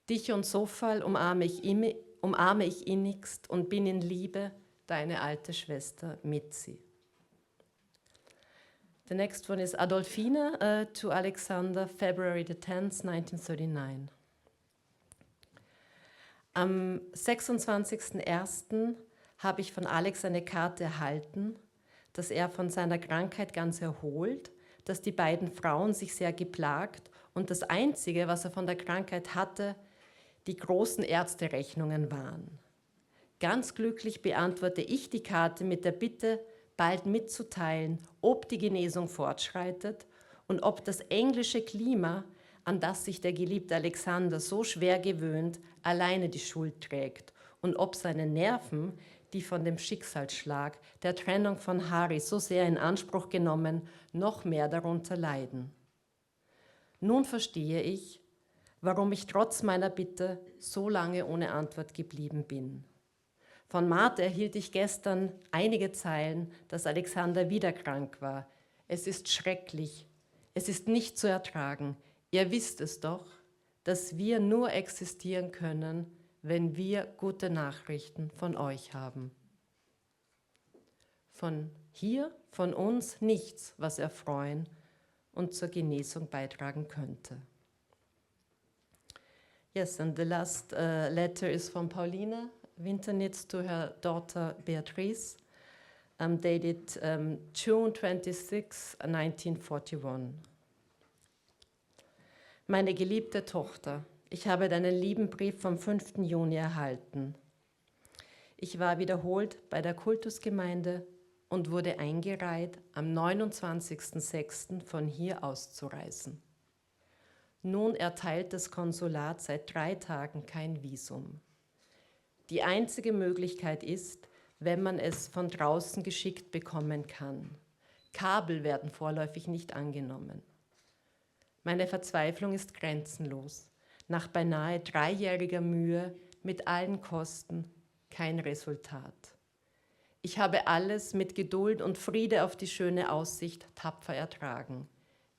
Dich und Sofal umarme ich innigst und bin in Liebe, deine alte Schwester Mitzi. The next one is Adolfine to Alexander, February the 10th, 1939. Am 26.01. habe ich von Alex eine Karte erhalten, dass er von seiner Krankheit ganz erholt, dass die beiden Frauen sich sehr geplagt und das Einzige, was er von der Krankheit hatte, die großen Ärzterechnungen waren. Ganz glücklich beantworte ich die Karte mit der Bitte, bald mitzuteilen, ob die Genesung fortschreitet und ob das englische Klima an das sich der geliebte Alexander so schwer gewöhnt, alleine die Schuld trägt und ob seine Nerven, die von dem Schicksalsschlag der Trennung von Harry so sehr in Anspruch genommen, noch mehr darunter leiden. Nun verstehe ich, warum ich trotz meiner Bitte so lange ohne Antwort geblieben bin. Von Martha erhielt ich gestern einige Zeilen, dass Alexander wieder krank war. Es ist schrecklich, es ist nicht zu ertragen. Ihr wisst es doch, dass wir nur existieren können, wenn wir gute Nachrichten von euch haben. Von hier, von uns nichts, was erfreuen und zur Genesung beitragen könnte. Yes, and the last letter is from Pauline Winternitz to her daughter Beatrice, dated June 26, 1941. Meine geliebte Tochter, ich habe deinen lieben Brief vom 5. Juni erhalten. Ich war wiederholt bei der Kultusgemeinde und wurde eingereiht, am 29.06. von hier auszureisen. Nun erteilt das Konsulat seit 3 Tagen kein Visum. Die einzige Möglichkeit ist, wenn man es von draußen geschickt bekommen kann. Kabel werden vorläufig nicht angenommen. Meine Verzweiflung ist grenzenlos. Nach beinahe 3-jähriger Mühe mit allen Kosten kein Resultat. Ich habe alles mit Geduld und Friede auf die schöne Aussicht tapfer ertragen.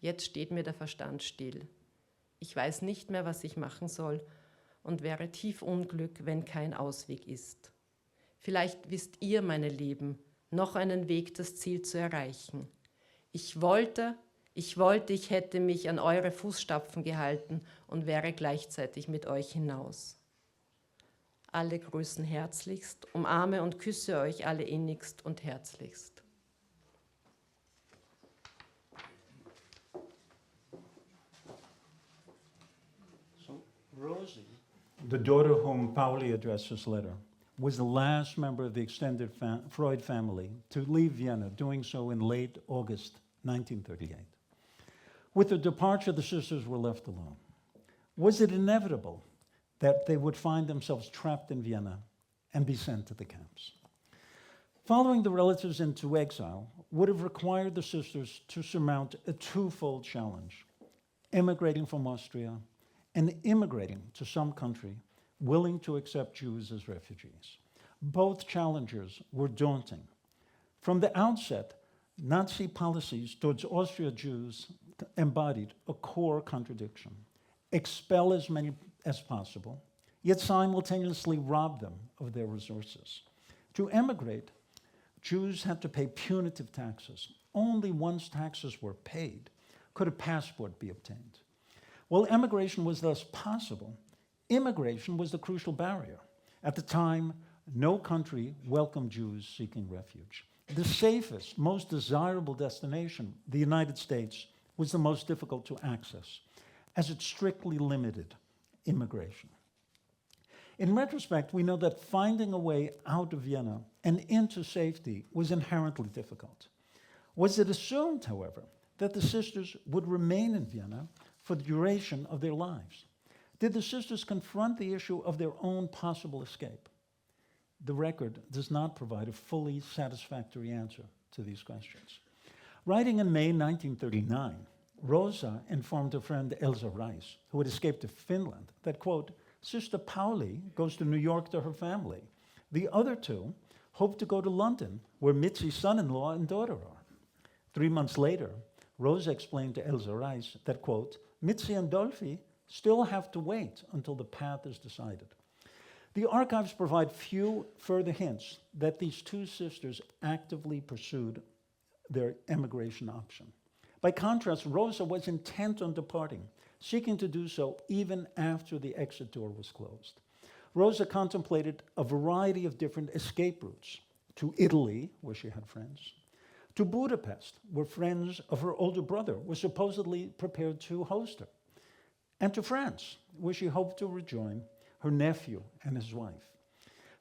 Jetzt steht mir der Verstand still. Ich weiß nicht mehr, was ich machen soll und wäre tief Unglück, wenn kein Ausweg ist. Vielleicht wisst ihr, meine Lieben, noch einen Weg, das Ziel zu erreichen. Ich wollte, ich hätte mich an eure Fußstapfen gehalten und wäre gleichzeitig mit euch hinaus. Alle grüßen herzlichst, umarme und küsse euch alle innigst und herzlichst. So, Rosie, the daughter whom Pauli addressed this letter, was the last member of the extended Freud family to leave Vienna, doing so in late August 1938. With their departure, the sisters were left alone. Was it inevitable that they would find themselves trapped in Vienna and be sent to the camps? Following the relatives into exile would have required the sisters to surmount a twofold challenge: immigrating from Austria and immigrating to some country willing to accept Jews as refugees. Both challenges were daunting. From the outset, Nazi policies towards Austria Jews embodied a core contradiction: expel as many as possible, yet simultaneously rob them of their resources. To emigrate, Jews had to pay punitive taxes. Only once taxes were paid could a passport be obtained. While emigration was thus possible, immigration was the crucial barrier. At the time, no country welcomed Jews seeking refuge. The safest, most desirable destination, the United States, was the most difficult to access, as it strictly limited immigration. In retrospect, we know that finding a way out of Vienna and into safety was inherently difficult. Was it assumed, however, that the sisters would remain in Vienna for the duration of their lives? Did the sisters confront the issue of their own possible escape? The record does not provide a fully satisfactory answer to these questions. Writing in May 1939, Rosa informed her friend Elsa Reis, who had escaped to Finland, that, quote, Sister Pauli goes to New York to her family. The other two hope to go to London, where Mitzi's son-in-law and daughter are. 3 months later, Rosa explained to Elsa Reis that, quote, Mitzi and Dolphy still have to wait until the path is decided. The archives provide few further hints that these two sisters actively pursued their emigration option. By contrast, Rosa was intent on departing, seeking to do so even after the exit door was closed. Rosa contemplated a variety of different escape routes: to Italy, where she had friends, to Budapest, where friends of her older brother were supposedly prepared to host her, and to France, where she hoped to rejoin her nephew and his wife.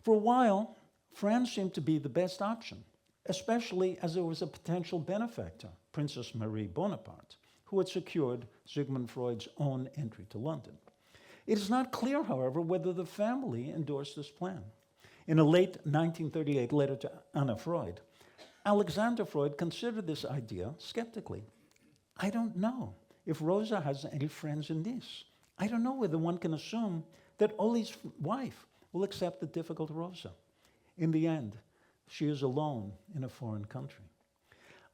For a while, France seemed to be the best option, especially as there was a potential benefactor, Princess Marie Bonaparte, who had secured Sigmund Freud's own entry to London. It is not clear, however, whether the family endorsed this plan. In a late 1938 letter to Anna Freud, Alexander Freud considered this idea skeptically. I don't know if Rosa has any friends in Nice. I don't know whether one can assume that Oli's wife will accept the difficult Rosa. In the end, she is alone in a foreign country.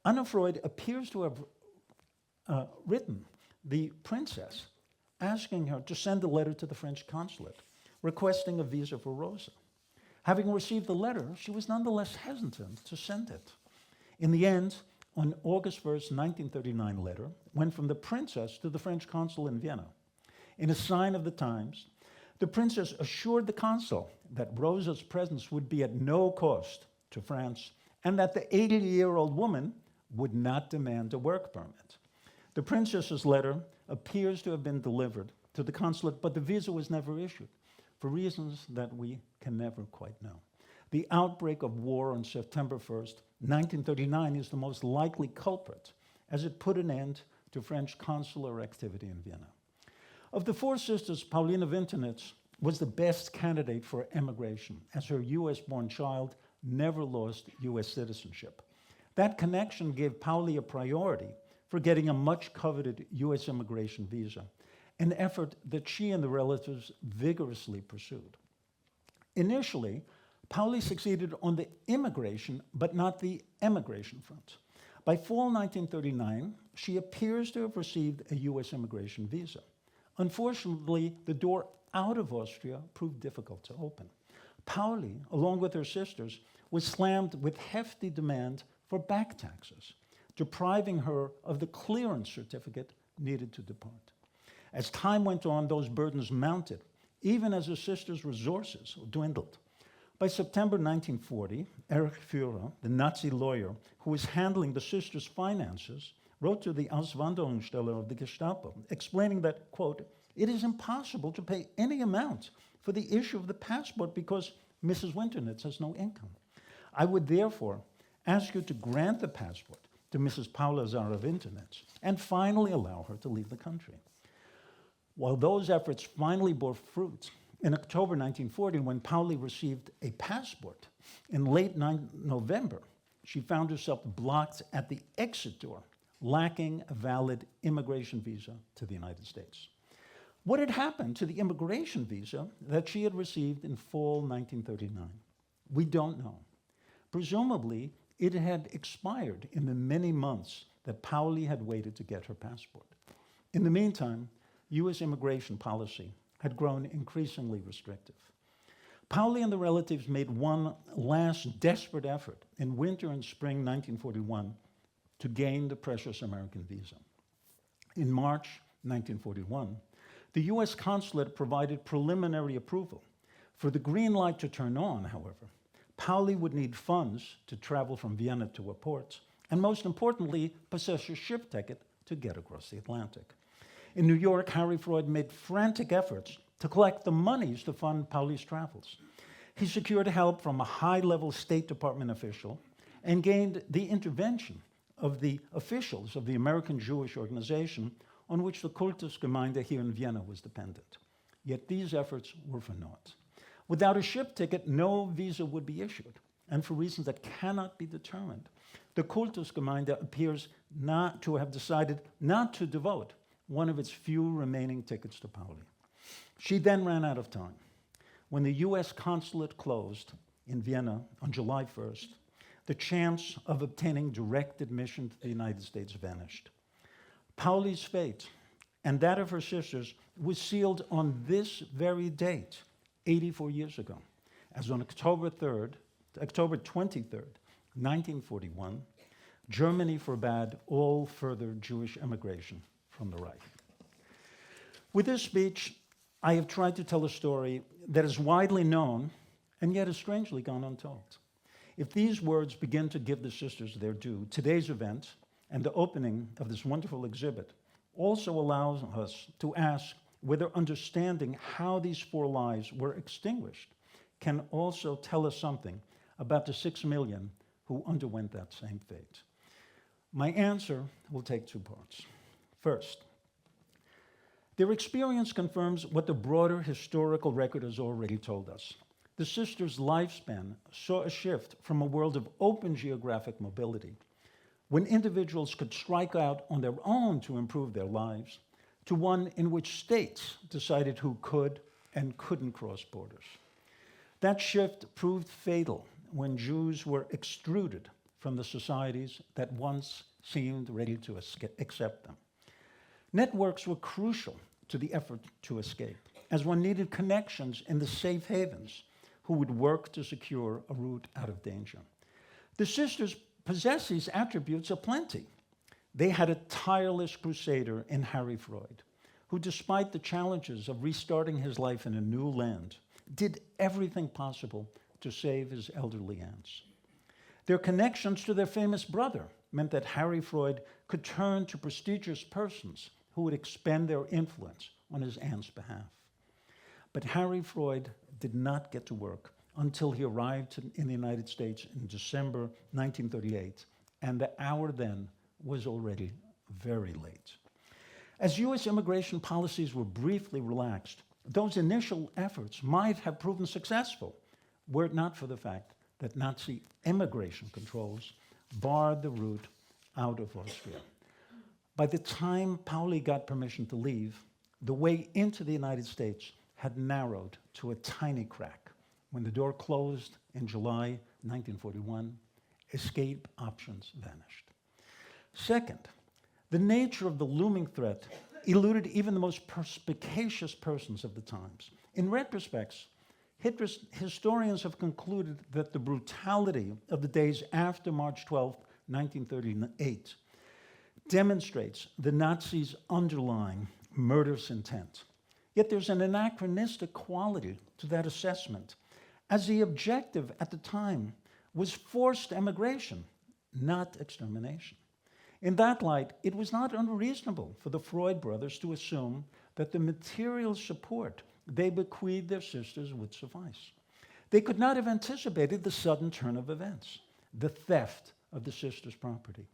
Anna Freud appears to have written the princess asking her to send a letter to the French consulate requesting a visa for Rosa. Having received the letter, she was nonetheless hesitant to send it. In the end, on August 1st, 1939 letter went from the princess to the French consul in Vienna. In a sign of the times, the princess assured the consul that Rosa's presence would be at no cost to France and that the 80-year-old woman would not demand a work permit. The princess's letter appears to have been delivered to the consulate, but the visa was never issued for reasons that we can never quite know. The outbreak of war on September 1st, 1939 is the most likely culprit, as it put an end to French consular activity in Vienna. Of the four sisters, Paulina Vintenitz was the best candidate for emigration, as her US-born child never lost US citizenship. That connection gave Pauli a priority for getting a much-coveted US immigration visa, an effort that she and the relatives vigorously pursued. Initially, Pauli succeeded on the immigration, but not the emigration front. By fall 1939, she appears to have received a US immigration visa. Unfortunately, the door out of Austria proved difficult to open. Pauli, along with her sisters, was slammed with hefty demand for back taxes, depriving her of the clearance certificate needed to depart. As time went on, those burdens mounted, even as her sisters' resources dwindled. By September 1940, Erich Führer, the Nazi lawyer who was handling the sisters' finances, wrote to the Auswanderungsstelle of the Gestapo, explaining that, quote, it is impossible to pay any amount for the issue of the passport because Mrs. Winternitz has no income. I would therefore ask you to grant the passport to Mrs. Paula Zara Winternitz and finally allow her to leave the country. While those efforts finally bore fruit, in October 1940, when Pauli received a passport, in late November, she found herself blocked at the exit door, lacking a valid immigration visa to the United States. What had happened to the immigration visa that she had received in fall 1939? We don't know. Presumably, it had expired in the many months that Pauli had waited to get her passport. In the meantime, US immigration policy had grown increasingly restrictive. Pauli and the relatives made one last desperate effort in winter and spring 1941 to gain the precious American visa. In March 1941, the US consulate provided preliminary approval. For the green light to turn on, however, Pauli would need funds to travel from Vienna to a port, and most importantly, possess a ship ticket to get across the Atlantic. In New York, Harry Freud made frantic efforts to collect the monies to fund Pauli's travels. He secured help from a high-level State Department official and gained the intervention of the officials of the American Jewish organization on which the Kultusgemeinde here in Vienna was dependent. Yet these efforts were for naught. Without a ship ticket, no visa would be issued, and for reasons that cannot be determined, the Kultusgemeinde appears not to have decided not to devote one of its few remaining tickets to Pauli. She then ran out of time. When the US consulate closed in Vienna on July 1st, the chance of obtaining direct admission to the United States vanished. Pauli's fate and that of her sisters was sealed on this very date, 84 years ago, as on October 23rd, 1941, Germany forbade all further Jewish emigration from the Reich. With this speech, I have tried to tell a story that is widely known and yet has strangely gone untold. If these words begin to give the sisters their due, today's event and the opening of this wonderful exhibit also allows us to ask whether understanding how these four lives were extinguished can also tell us something about the 6 million who underwent that same fate. My answer will take two parts. First, their experience confirms what the broader historical record has already told us. The sisters' lifespan saw a shift from a world of open geographic mobility, when individuals could strike out on their own to improve their lives, to one in which states decided who could and couldn't cross borders. That shift proved fatal when Jews were extruded from the societies that once seemed ready to accept them. Networks were crucial to the effort to escape, as one needed connections in the safe havens who would work to secure a route out of danger. The sisters possessed these attributes aplenty. They had a tireless crusader in Harry Freud, who, despite the challenges of restarting his life in a new land, did everything possible to save his elderly aunts. Their connections to their famous brother meant that Harry Freud could turn to prestigious persons who would expend their influence on his aunt's behalf. But Harry Freud did not get to work until he arrived in the United States in December 1938, and the hour then was already very late. As US immigration policies were briefly relaxed, those initial efforts might have proven successful, were it not for the fact that Nazi immigration controls barred the route out of Austria. By the time Pauli got permission to leave, the way into the United States had narrowed to a tiny crack. When the door closed in July 1941, escape options vanished. Second, the nature of the looming threat eluded even the most perspicacious persons of the times. In retrospect, historians have concluded that the brutality of the days after March 12, 1938, demonstrates the Nazis' underlying murderous intent. Yet there's an anachronistic quality to that assessment, as the objective at the time was forced emigration, not extermination. In that light, it was not unreasonable for the Freud brothers to assume that the material support they bequeathed their sisters would suffice. They could not have anticipated the sudden turn of events, the theft of the sisters' property,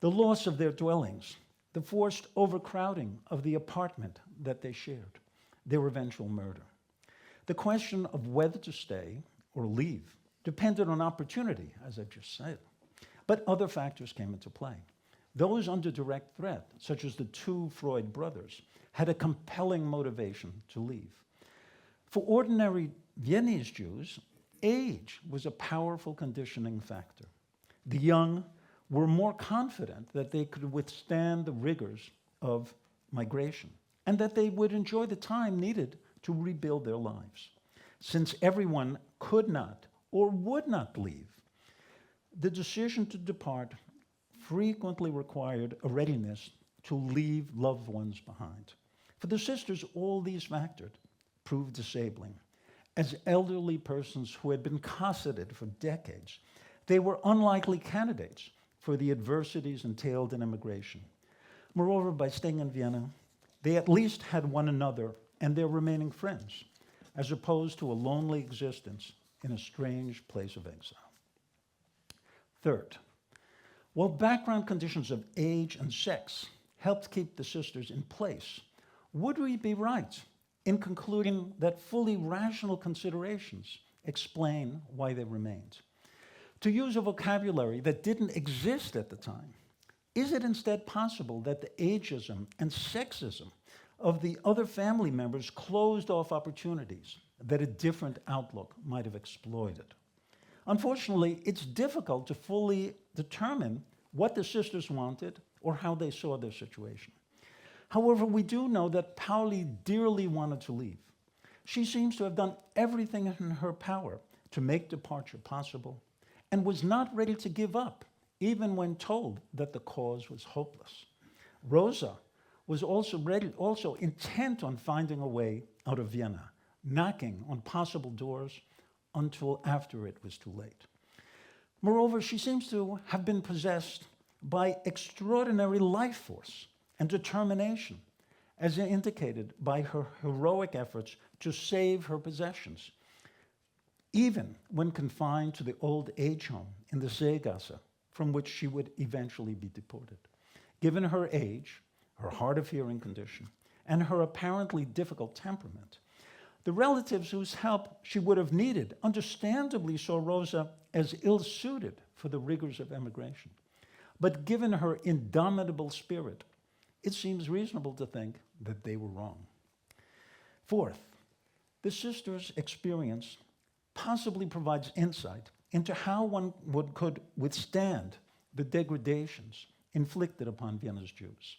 the loss of their dwellings, the forced overcrowding of the apartment that they shared, their eventual murder. The question of whether to stay or leave depended on opportunity, as I just said, but other factors came into play. Those under direct threat, such as the two Freud brothers, had a compelling motivation to leave. For ordinary Viennese Jews, age was a powerful conditioning factor. The young were more confident that they could withstand the rigors of migration and that they would enjoy the time needed to rebuild their lives. Since everyone could not or would not leave, the decision to depart frequently required a readiness to leave loved ones behind. For the sisters, all these factors proved disabling. As elderly persons who had been cosseted for decades, they were unlikely candidates for the adversities entailed in immigration. Moreover, by staying in Vienna, they at least had one another and their remaining friends, as opposed to a lonely existence in a strange place of exile. Third, while background conditions of age and sex helped keep the sisters in place, would we be right in concluding that fully rational considerations explain why they remained? To use a vocabulary that didn't exist at the time, is it instead possible that the ageism and sexism of the other family members closed off opportunities that a different outlook might have exploited? Unfortunately, it's difficult to fully determine what the sisters wanted or how they saw their situation. However, we do know that Pauli dearly wanted to leave. She seems to have done everything in her power to make departure possible and was not ready to give up, even when told that the cause was hopeless. Rosa was also intent on finding a way out of Vienna, knocking on possible doors until after it was too late. Moreover, she seems to have been possessed by extraordinary life force and determination, as indicated by her heroic efforts to save her possessions, even when confined to the old age home in the Seegasse, from which she would eventually be deported. Given her age, her hard of hearing condition, and her apparently difficult temperament, the relatives whose help she would have needed understandably saw Rosa as ill-suited for the rigors of emigration. But given her indomitable spirit, it seems reasonable to think that they were wrong. Fourth, the sisters' experience possibly provides insight into how one could withstand the degradations inflicted upon Vienna's Jews.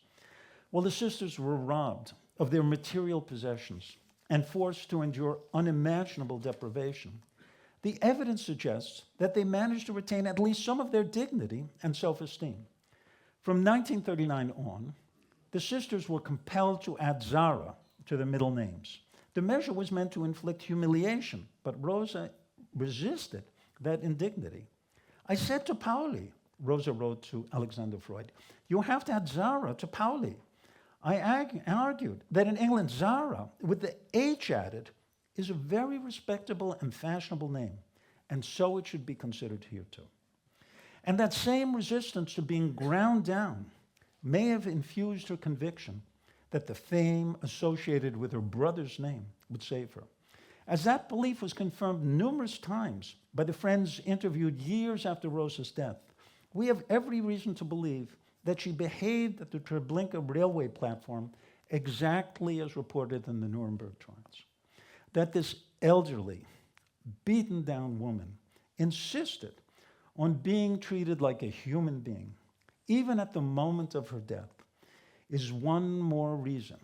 While the sisters were robbed of their material possessions and forced to endure unimaginable deprivation, the evidence suggests that they managed to retain at least some of their dignity and self-esteem. From 1939 on, the sisters were compelled to add Zara to their middle names. The measure was meant to inflict humiliation, but Rosa resisted that indignity. I said to Pauli, Rosa wrote to Alexander Freud, you have to add Zara to Pauli. I argued that in England, Zara, with the H added, is a very respectable and fashionable name, and so it should be considered here too. And that same resistance to being ground down may have infused her conviction that the fame associated with her brother's name would save her. As that belief was confirmed numerous times by the friends interviewed years after Rosa's death, we have every reason to believe that she behaved at the Treblinka railway platform exactly as reported in the Nuremberg trials. That this elderly, beaten down woman insisted on being treated like a human being, even at the moment of her death, is one more reason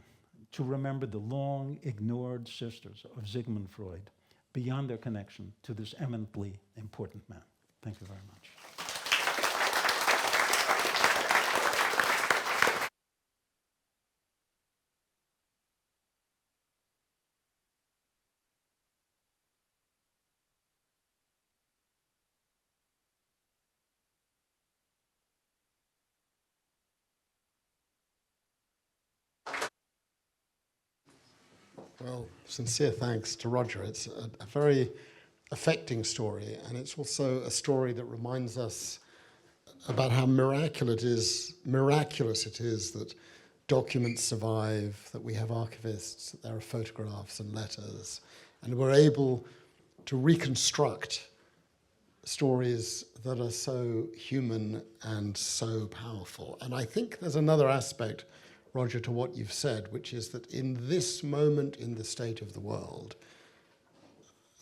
to remember the long ignored sisters of Sigmund Freud beyond their connection to this eminently important man. Thank you very much. Well, sincere thanks to Roger. It's a very affecting story, and it's also a story that reminds us about how miraculous it is that documents survive, that we have archivists, that there are photographs and letters, and we're able to reconstruct stories that are so human and so powerful. And I think there's another aspect, Roger, to what you've said, which is that in this moment in the state of the world,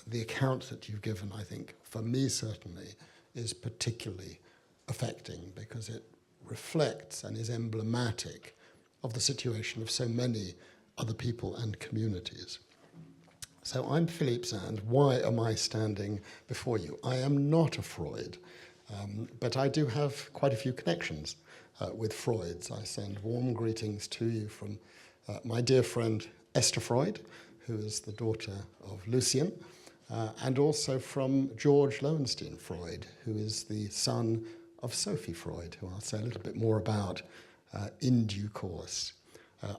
the account that you've given, I think, for me certainly, is particularly affecting because it reflects and is emblematic of the situation of so many other people and communities. So I'm Philippe, and why am I standing before you? I am not a Freud, but I do have quite a few connections with Freud's. I send warm greetings to you from my dear friend Esther Freud, who is the daughter of Lucien, and also from George Lowenstein Freud, who is the son of Sophie Freud, who I'll say a little bit more about in due course.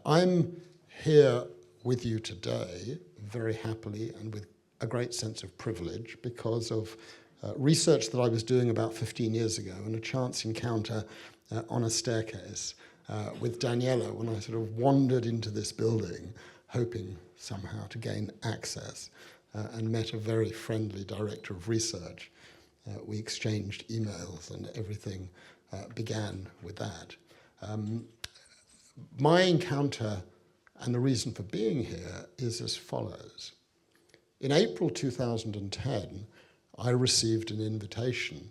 I'm here with you today very happily and with a great sense of privilege because of research that I was doing about 15 years ago and a chance encounter on a staircase with Daniela when I sort of wandered into this building hoping somehow to gain access and met a very friendly director of research. We exchanged emails and everything began with that. My encounter and the reason for being here is as follows. In April 2010, I received an invitation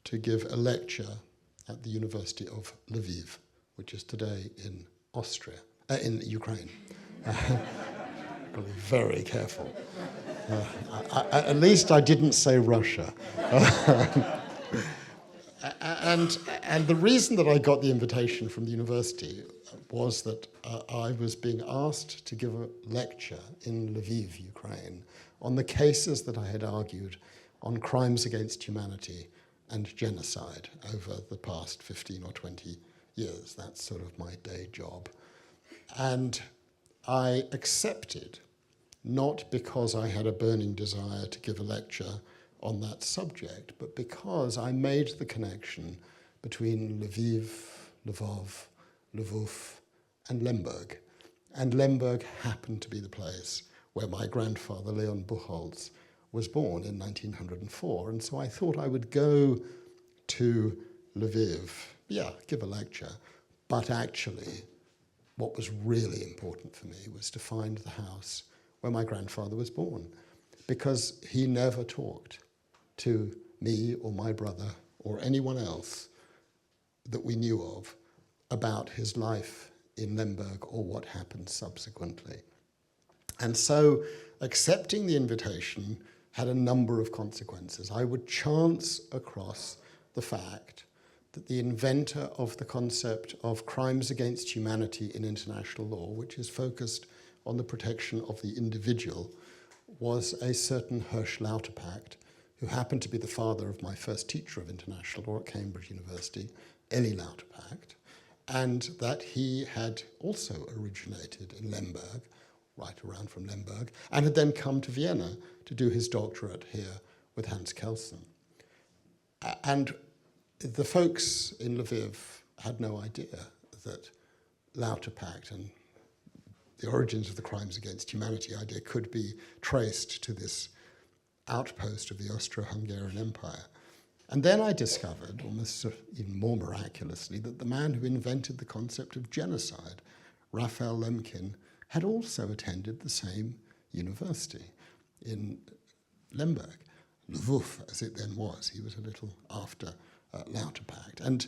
to give a lecture at the University of Lviv, which is today in Austria, in Ukraine. Got to be very careful. At least I didn't say Russia. And the reason that I got the invitation from the university was that I was being asked to give a lecture in Lviv, Ukraine, on the cases that I had argued on crimes against humanity and genocide over the past 15 or 20 years. That's sort of my day job. And I accepted, not because I had a burning desire to give a lecture on that subject, but because I made the connection between Lviv, Lvov, Lvov, and Lemberg. And Lemberg happened to be the place where my grandfather, Leon Buchholz, was born in 1904. And so I thought I would go to Lviv, give a lecture, but actually what was really important for me was to find the house where my grandfather was born, because he never talked to me or my brother or anyone else that we knew of about his life in Lemberg or what happened subsequently. And so accepting the invitation had a number of consequences. I would chance across the fact that the inventor of the concept of crimes against humanity in international law, which is focused on the protection of the individual, was a certain Hirsch Lauterpacht, who happened to be the father of my first teacher of international law at Cambridge University, Elie Lauterpacht, and that he had also originated in Lemberg, right around from Lemberg, and had then come to Vienna to do his doctorate here with Hans Kelsen. And the folks in Lviv had no idea that Lauterpacht and the origins of the crimes against humanity idea could be traced to this outpost of the Austro-Hungarian Empire. And then I discovered, almost even more miraculously, that the man who invented the concept of genocide, Raphael Lemkin, had also attended the same university in Lemberg, Lwów, as it then was. He was a little after Lauterpacht. And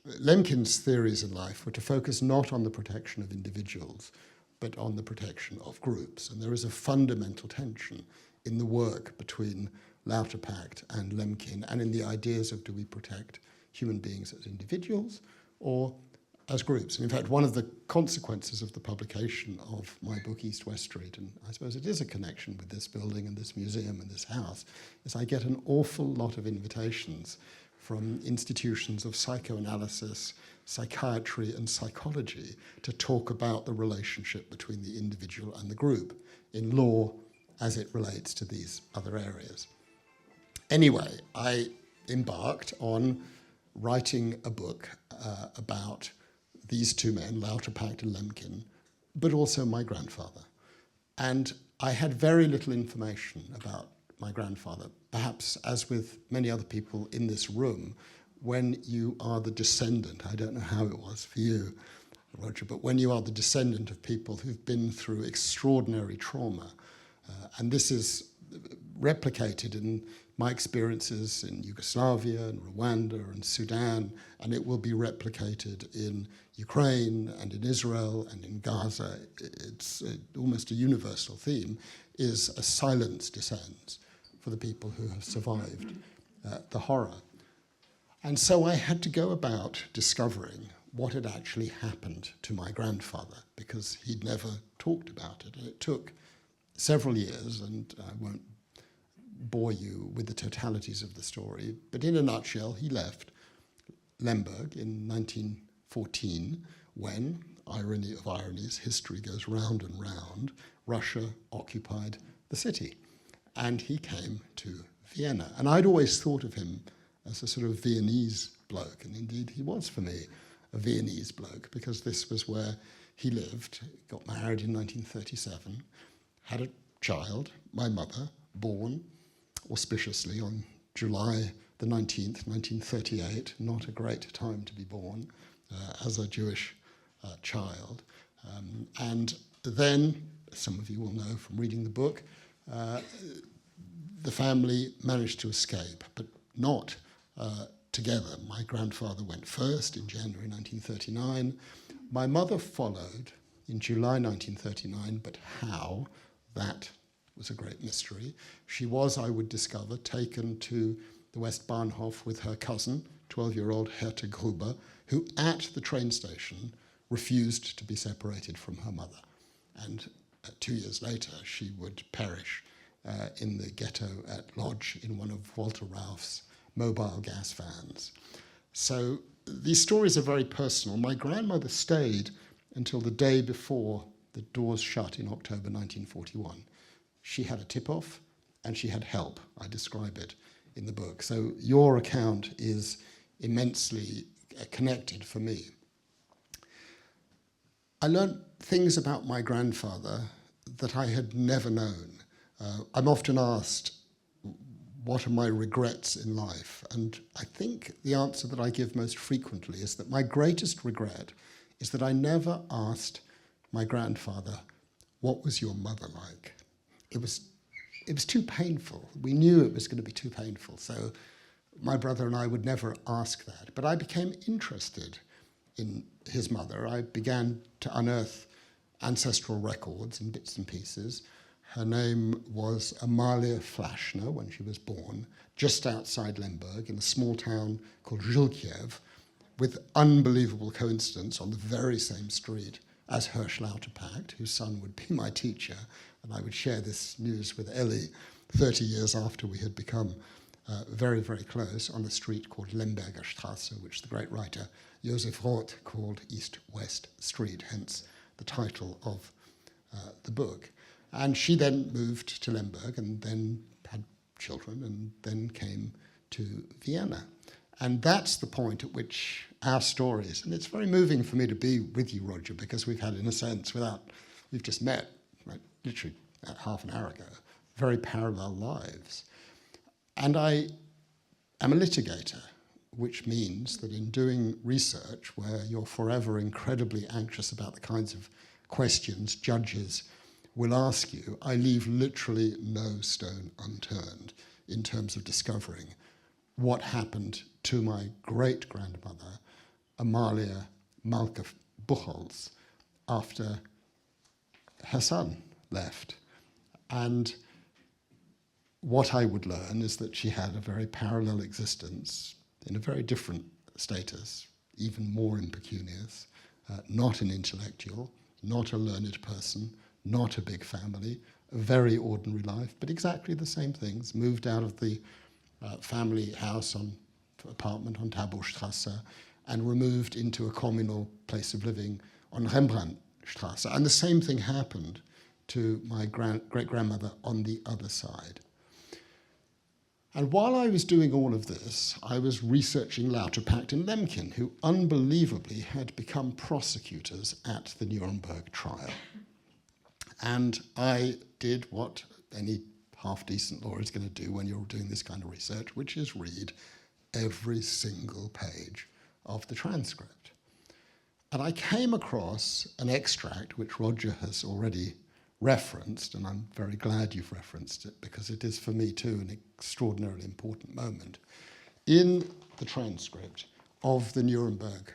Lemkin's theories in life were to focus not on the protection of individuals, but on the protection of groups. And there is a fundamental tension in the work between Lauterpacht and Lemkin, and in the ideas of, do we protect human beings as individuals or as groups? And in fact, one of the consequences of the publication of my book East-West Street, and I suppose it is a connection with this building and this museum and this house, is I get an awful lot of invitations from institutions of psychoanalysis, psychiatry and psychology to talk about the relationship between the individual and the group in law as it relates to these other areas. Anyway, I embarked on writing a book about these two men, Lauterpacht and Lemkin, but also my grandfather. And I had very little information about my grandfather. Perhaps, as with many other people in this room, when you are the descendant, I don't know how it was for you, Roger, but when you are the descendant of people who've been through extraordinary trauma, and this is replicated in my experiences in Yugoslavia and Rwanda and Sudan, and it will be replicated in Ukraine and in Israel and in Gaza. It's almost a universal theme, is a silence descends for the people who have survived the horror. And so I had to go about discovering what had actually happened to my grandfather, because he'd never talked about it. And it took several years, and I won't bore you with the totalities of the story, but in a nutshell, he left Lemberg in 1914 when, irony of ironies, history goes round and round, Russia occupied the city. And he came to Vienna. And I'd always thought of him as a sort of Viennese bloke, and indeed he was for me a Viennese bloke, because this was where he lived, got married in 1937, had a child, my mother, born auspiciously on July the 19th, 1938, not a great time to be born as a Jewish child. And then, some of you will know from reading the book, the family managed to escape, but not together. My grandfather went first in January 1939. My mother followed in July 1939, but how? That was a great mystery. She was, I would discover, taken to the Westbahnhof with her cousin, 12-year-old Herta Gruber, who at the train station refused to be separated from her mother. And 2 years later, she would perish in the ghetto at Lodz in one of Walter Rauff's mobile gas vans. So these stories are very personal. My grandmother stayed until the day before the doors shut in October 1941. She had a tip-off and she had help. I describe it in the book. So your account is immensely connected for me. I learned things about my grandfather that I had never known. I'm often asked, what are my regrets in life? And I think the answer that I give most frequently is that my greatest regret is that I never asked my grandfather, what was your mother like? It was too painful. We knew it was going to be too painful. So my brother and I would never ask that. But I became interested in his mother. I began to unearth ancestral records in bits and pieces. Her name was Amalia Flashner when she was born, just outside Lemberg in a small town called Zhilkiev, with unbelievable coincidence on the very same street as Hirsch Lauterpacht, whose son would be my teacher, and I would share this news with Ellie 30 years after we had become very, very close, on a street called Lemberger Straße, which the great writer Josef wrote called East-West Street, hence the title of the book. And she then moved to Lemberg and then had children and then came to Vienna. And that's the point at which our stories, and it's very moving for me to be with you, Roger, because we've had, in a sense, we've just met, right, literally half an hour ago, very parallel lives. And I am a litigator, which means that in doing research where you're forever incredibly anxious about the kinds of questions judges will ask you, I leave literally no stone unturned in terms of discovering what happened to my great-grandmother, Amalia Malka Buchholz, after her son left. And what I would learn is that she had a very parallel existence in a very different status, even more impecunious, not an intellectual, not a learned person, not a big family, a very ordinary life, but exactly the same things. Moved out of the family house apartment on Taborstrasse and removed into a communal place of living on Rembrandtstrasse. And the same thing happened to my great-grandmother on the other side. And while I was doing all of this, I was researching Lauterpacht and Lemkin, who unbelievably had become prosecutors at the Nuremberg trial. And I did what any half-decent lawyer is going to do when you're doing this kind of research, which is read every single page of the transcript. And I came across an extract which Roger has already referenced, and I'm very glad you've referenced it because it is for me too an extraordinarily important moment, in the transcript of the Nuremberg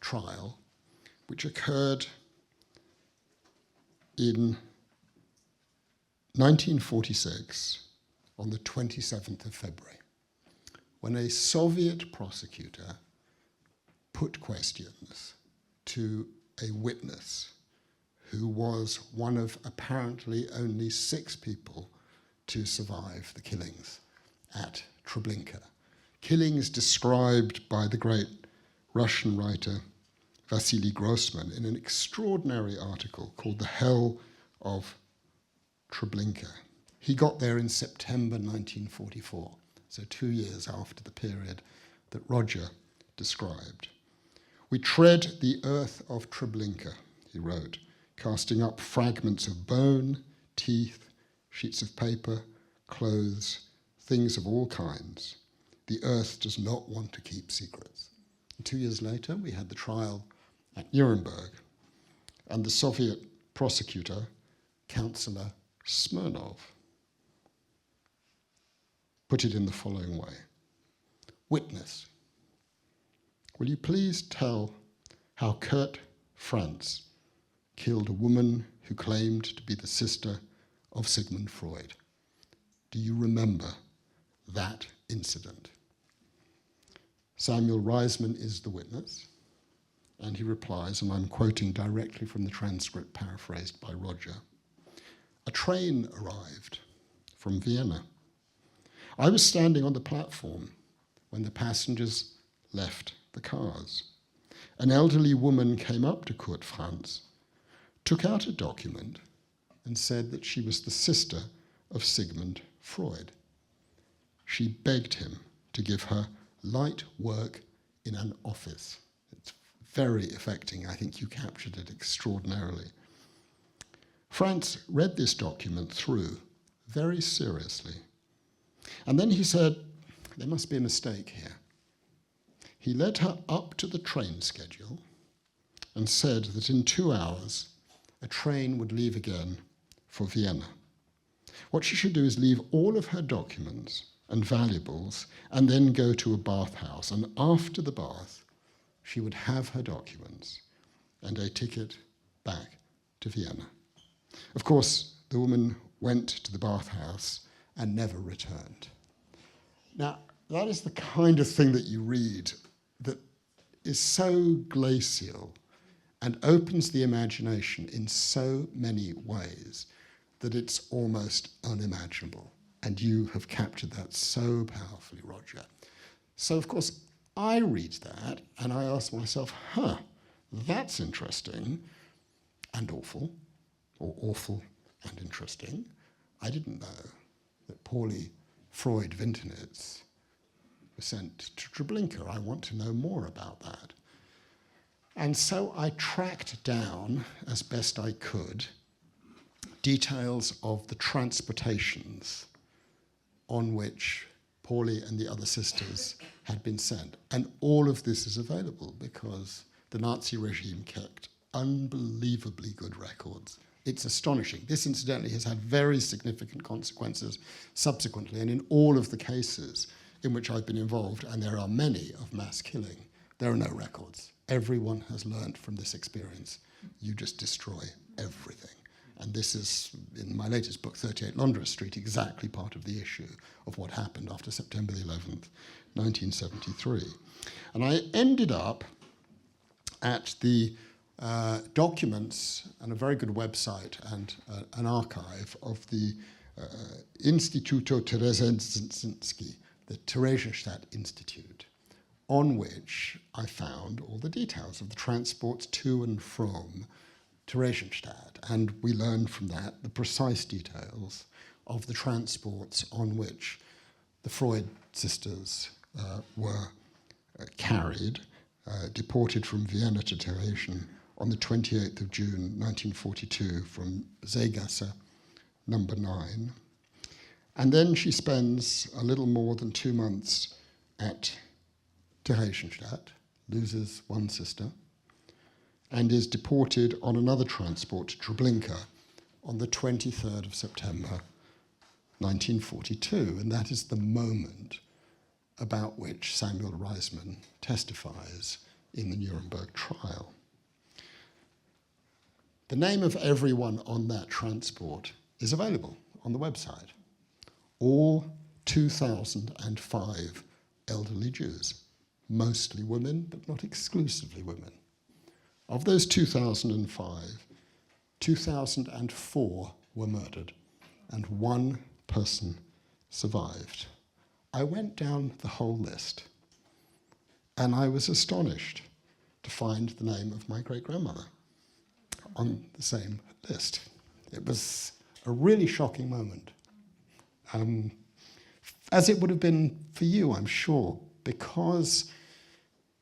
trial, which occurred in 1946 on the 27th of February, when a Soviet prosecutor put questions to a witness who was one of apparently only 6 people to survive the killings at Treblinka. Killings described by the great Russian writer Vasily Grossman in an extraordinary article called The Hell of Treblinka. He got there in September 1944, so 2 years after the period that Roger described. We tread the earth of Treblinka, he wrote, casting up fragments of bone, teeth, sheets of paper, clothes, things of all kinds. The earth does not want to keep secrets. And 2 years later, we had the trial at Nuremberg, and the Soviet prosecutor, Councillor Smirnov, put it in the following way. Witness, will you please tell how Kurt Franz killed a woman who claimed to be the sister of Sigmund Freud? Do you remember that incident? Samuel Reisman is the witness, and he replies, and I'm quoting directly from the transcript paraphrased by Roger, a train arrived from Vienna. I was standing on the platform when the passengers left the cars. An elderly woman came up to Kurt Franz, took out a document and said that she was the sister of Sigmund Freud. She begged him to give her light work in an office. It's very affecting. I think you captured it extraordinarily. Franz read this document through very seriously. And then he said, there must be a mistake here. He led her up to the train schedule and said that in 2 hours, a train would leave again for Vienna. What she should do is leave all of her documents and valuables and then go to a bathhouse. And after the bath, she would have her documents and a ticket back to Vienna. Of course, the woman went to the bathhouse and never returned. Now, that is the kind of thing that you read that is so glacial and opens the imagination in so many ways that it's almost unimaginable. And you have captured that so powerfully, Roger. So, of course, I read that and I ask myself, that's interesting and awful, or awful and interesting. I didn't know that Pauli Freud Vintenitz was sent to Treblinka. I want to know more about that. And so I tracked down, as best I could, details of the transportations on which Pauli and the other sisters had been sent. And all of this is available because the Nazi regime kept unbelievably good records. It's astonishing. This, incidentally, has had very significant consequences subsequently, and in all of the cases in which I've been involved, and there are many of mass killing, there are no records. Everyone has learned from this experience. You just destroy everything. And this is, in my latest book, 38 Londres Street, exactly part of the issue of what happened after September the 11th, 1973. And I ended up at the documents and a very good website and an archive of the Instituto Theresienski, the Theresienstadt Institute, on which I found all the details of the transports to and from Theresienstadt, and we learned from that the precise details of the transports on which the Freud sisters were carried, deported from Vienna to Theresienstadt on the 28th of June 1942 from Seegasse number 9. And then she spends a little more than 2 months at Theresienstadt, loses one sister, and is deported on another transport to Treblinka on the 23rd of September 1942. And that is the moment about which Samuel Reisman testifies in the Nuremberg trial. The name of everyone on that transport is available on the website. All 2,005 elderly Jews, mostly women, but not exclusively women. Of those 2,005, 2,004 were murdered, and one person survived. I went down the whole list, and I was astonished to find the name of my great-grandmother on the same list. It was a really shocking moment, as it would have been for you, I'm sure, because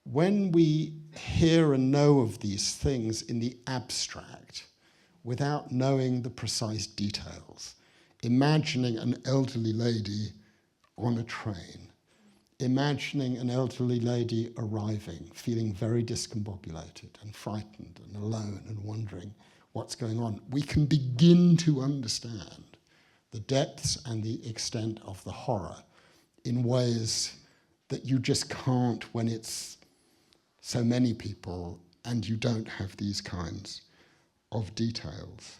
when we hear and know of these things in the abstract, without knowing the precise details, imagining an elderly lady on a train, imagining an elderly lady arriving, feeling very discombobulated and frightened and alone and wondering what's going on, we can begin to understand the depths and the extent of the horror in ways that you just can't when it's so many people and you don't have these kinds of details.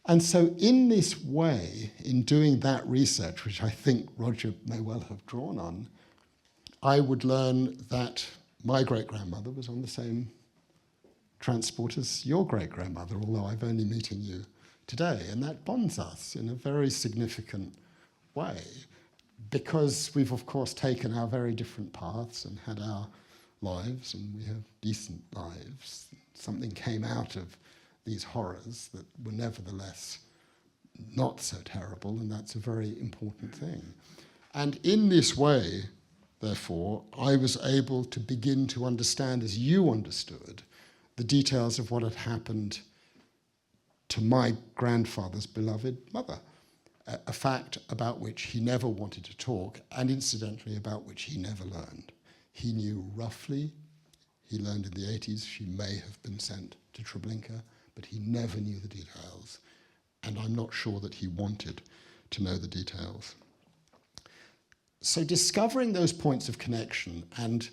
And so in this way, in doing that research, which I think Roger may well have drawn on, I would learn that my great-grandmother was on the same transport as your great-grandmother, although I've only meeting you today. And that bonds us in a very significant way, because we've, of course, taken our very different paths and had our lives, and we have decent lives. Something came out of these horrors that were nevertheless not so terrible, and that's a very important thing. And in this way, therefore, I was able to begin to understand, as you understood, the details of what had happened to my grandfather's beloved mother, a fact about which he never wanted to talk, and incidentally about which he never learned. He knew roughly, he learned in the 80s she may have been sent to Treblinka, but he never knew the details, and I'm not sure that he wanted to know the details. So discovering those points of connection, and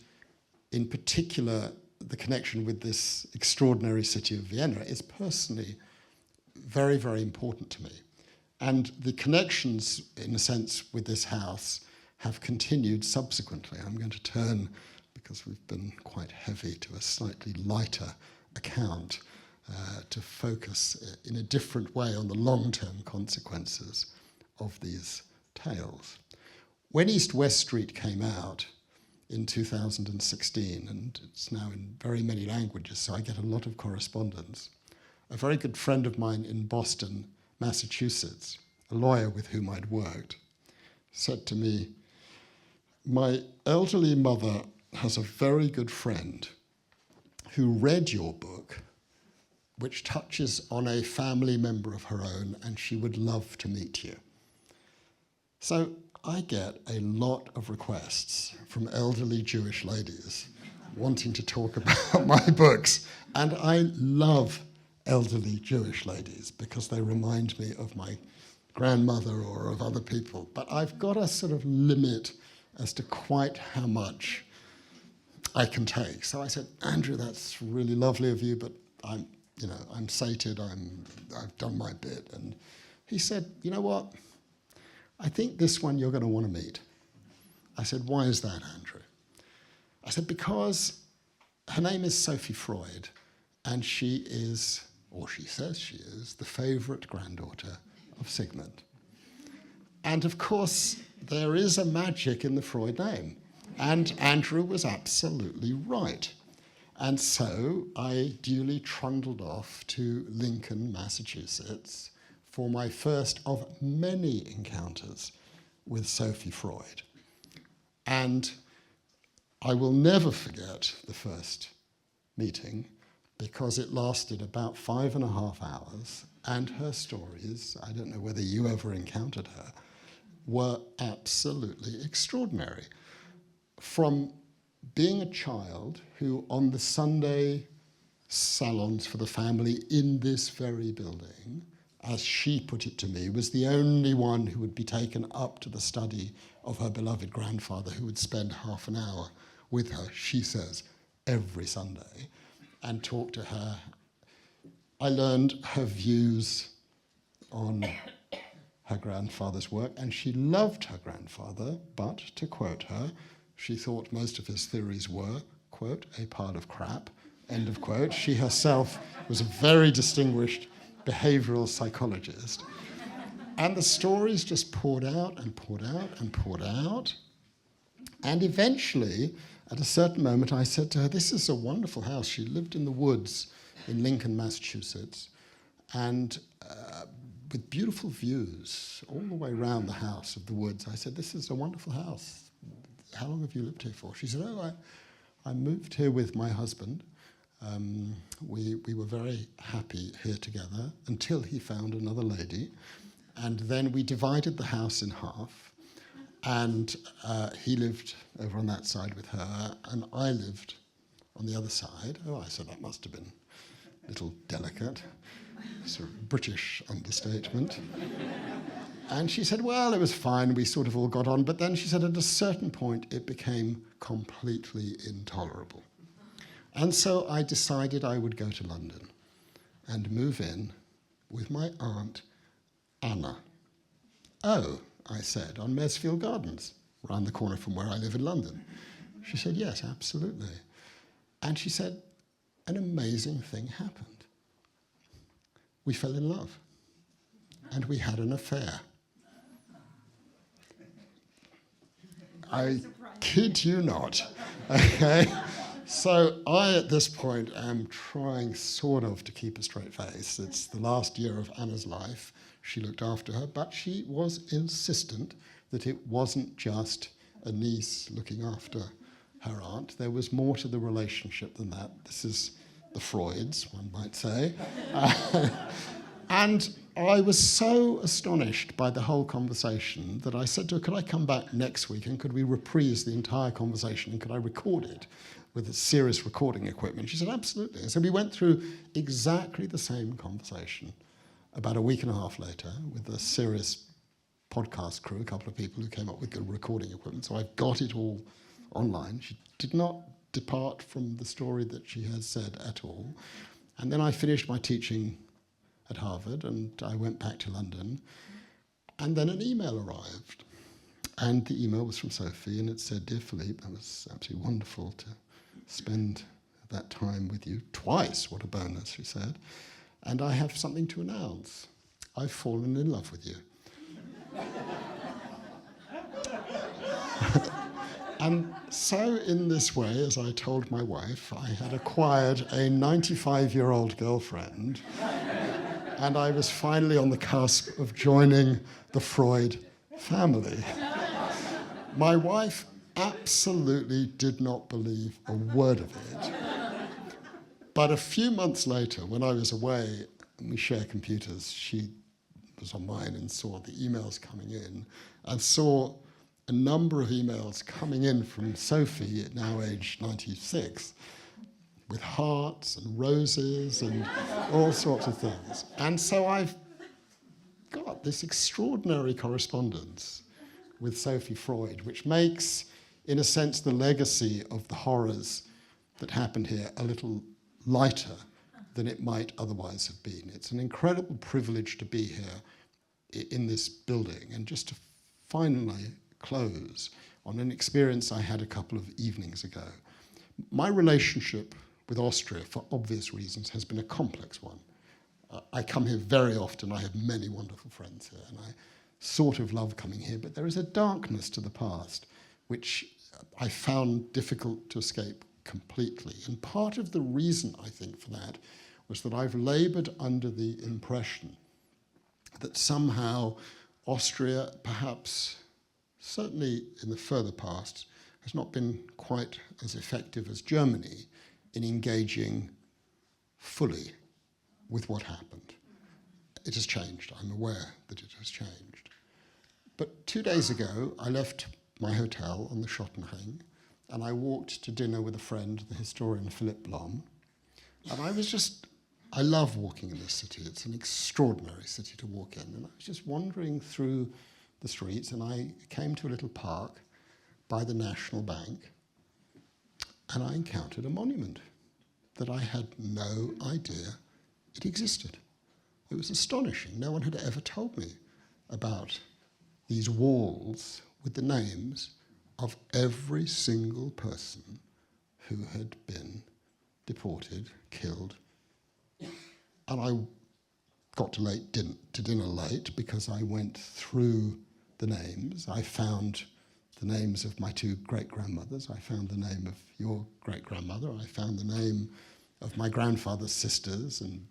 in particular the connection with this extraordinary city of Vienna, is personally very, very important to me. And the connections, in a sense, with this house have continued subsequently. I'm going to turn, because we've been quite heavy, to a slightly lighter account to focus in a different way on the long-term consequences of these tales. When East-West Street came out in 2016, and it's now in very many languages, so I get a lot of correspondence, a very good friend of mine in Boston, Massachusetts, a lawyer with whom I'd worked, said to me, "My elderly mother has a very good friend who read your book, which touches on a family member of her own, and she would love to meet you." So I get a lot of requests from elderly Jewish ladies wanting to talk about my books, and I love elderly Jewish ladies because they remind me of my grandmother or of other people. But I've got a sort of limit as to quite how much I can take. So I said, "Andrew, that's really lovely of you, but I'm sated, I've done my bit." And he said, "You know what? I think this one you're going to want to meet." I said, "Why is that, Andrew?" I said, "Because her name is Sophie Freud, and she is, or she says she is, the favourite granddaughter of Sigmund. And of course, there is a magic in the Freud name. And Andrew was absolutely right. And so I duly trundled off to Lincoln, Massachusetts, for my first of many encounters with Sophie Freud. And I will never forget the first meeting, because it lasted about 5.5 hours, and her stories, I don't know whether you ever encountered her, were absolutely extraordinary. From being a child who, on the Sunday salons for the family in this very building, as she put it to me, was the only one who would be taken up to the study of her beloved grandfather, who would spend half an hour with her, she says, every Sunday, and talk to her. I learned her views on her grandfather's work, and she loved her grandfather, but, to quote her, she thought most of his theories were, quote, a pile of crap, end of quote. She herself was a very distinguished behavioral psychologist. And the stories just poured out and poured out and poured out. And eventually, at a certain moment, I said to her, "This is a wonderful house." She lived in the woods in Lincoln, Massachusetts, and with beautiful views all the way around the house of the woods. I said, "This is a wonderful house. How long have you lived here for?" She said, "Oh, I moved here with my husband. We were very happy here together until he found another lady. And then we divided the house in half. And he lived over on that side with her, and I lived on the other side." Oh, I said, that must have been a little delicate. Sort of British understatement. And she said, "Well, it was fine. We sort of all got on." But then she said, at a certain point, it became completely intolerable. And so I decided I would go to London and move in with my aunt, Anna. "Oh," I said, "on Mesfield Gardens, round the corner from where I live in London." She said, "Yes, absolutely." And she said, an amazing thing happened. We fell in love, and we had an affair. I kid you not, okay? So I, at this point, am trying sort of to keep a straight face. It's the last year of Anna's life. She looked after her, but she was insistent that it wasn't just a niece looking after her aunt. There was more to the relationship than that. This is the Freuds, one might say. And I was so astonished by the whole conversation that I said to her, could I come back next week and could we reprise the entire conversation and could I record it with a serious recording equipment? She said, absolutely. And so we went through exactly the same conversation about a week and a half later with a serious podcast crew, a couple of people who came up with good recording equipment. So I've got it all online. She did not depart from the story that she has said at all. And then I finished my teaching at Harvard and I went back to London. And then an email arrived. And the email was from Sophie and it said, Dear Philippe, that was absolutely wonderful to spend that time with you twice. What a bonus, she said. And I have something to announce. I've fallen in love with you. And so in this way, as I told my wife, I had acquired a 95-year-old girlfriend and I was finally on the cusp of joining the Freud family. My wife absolutely did not believe a word of it. But a few months later, when I was away, and we share computers, she was on mine and saw the emails coming in, and saw a number of emails coming in from Sophie, at now age 96, with hearts and roses and all sorts of things. And so I've got this extraordinary correspondence with Sophie Freud, which makes, in a sense, the legacy of the horrors that happened here a little lighter than it might otherwise have been. It's an incredible privilege to be here in this building. And just to finally close on an experience I had a couple of evenings ago. My relationship with Austria, for obvious reasons, has been a complex one. I come here very often. I have many wonderful friends here, and I sort of love coming here, but there is a darkness to the past which I found difficult to escape completely. And part of the reason, I think, for that was that I've laboured under the impression that somehow Austria, perhaps certainly in the further past, has not been quite as effective as Germany in engaging fully with what happened. It has changed. I'm aware that it has changed. But 2 days ago, I left my hotel on the Schottenring and I walked to dinner with a friend, the historian Philippe. And I love walking in this city. It's an extraordinary city to walk in. And I was just wandering through the streets and I came to a little park by the National Bank and I encountered a monument that I had no idea it existed. It was astonishing. No one had ever told me about these walls with the names of every single person who had been deported, killed. And I got to dinner late because I went through the names. I found the names of my two great-grandmothers. I found the name of your great-grandmother. I found the name of my grandfather's sisters and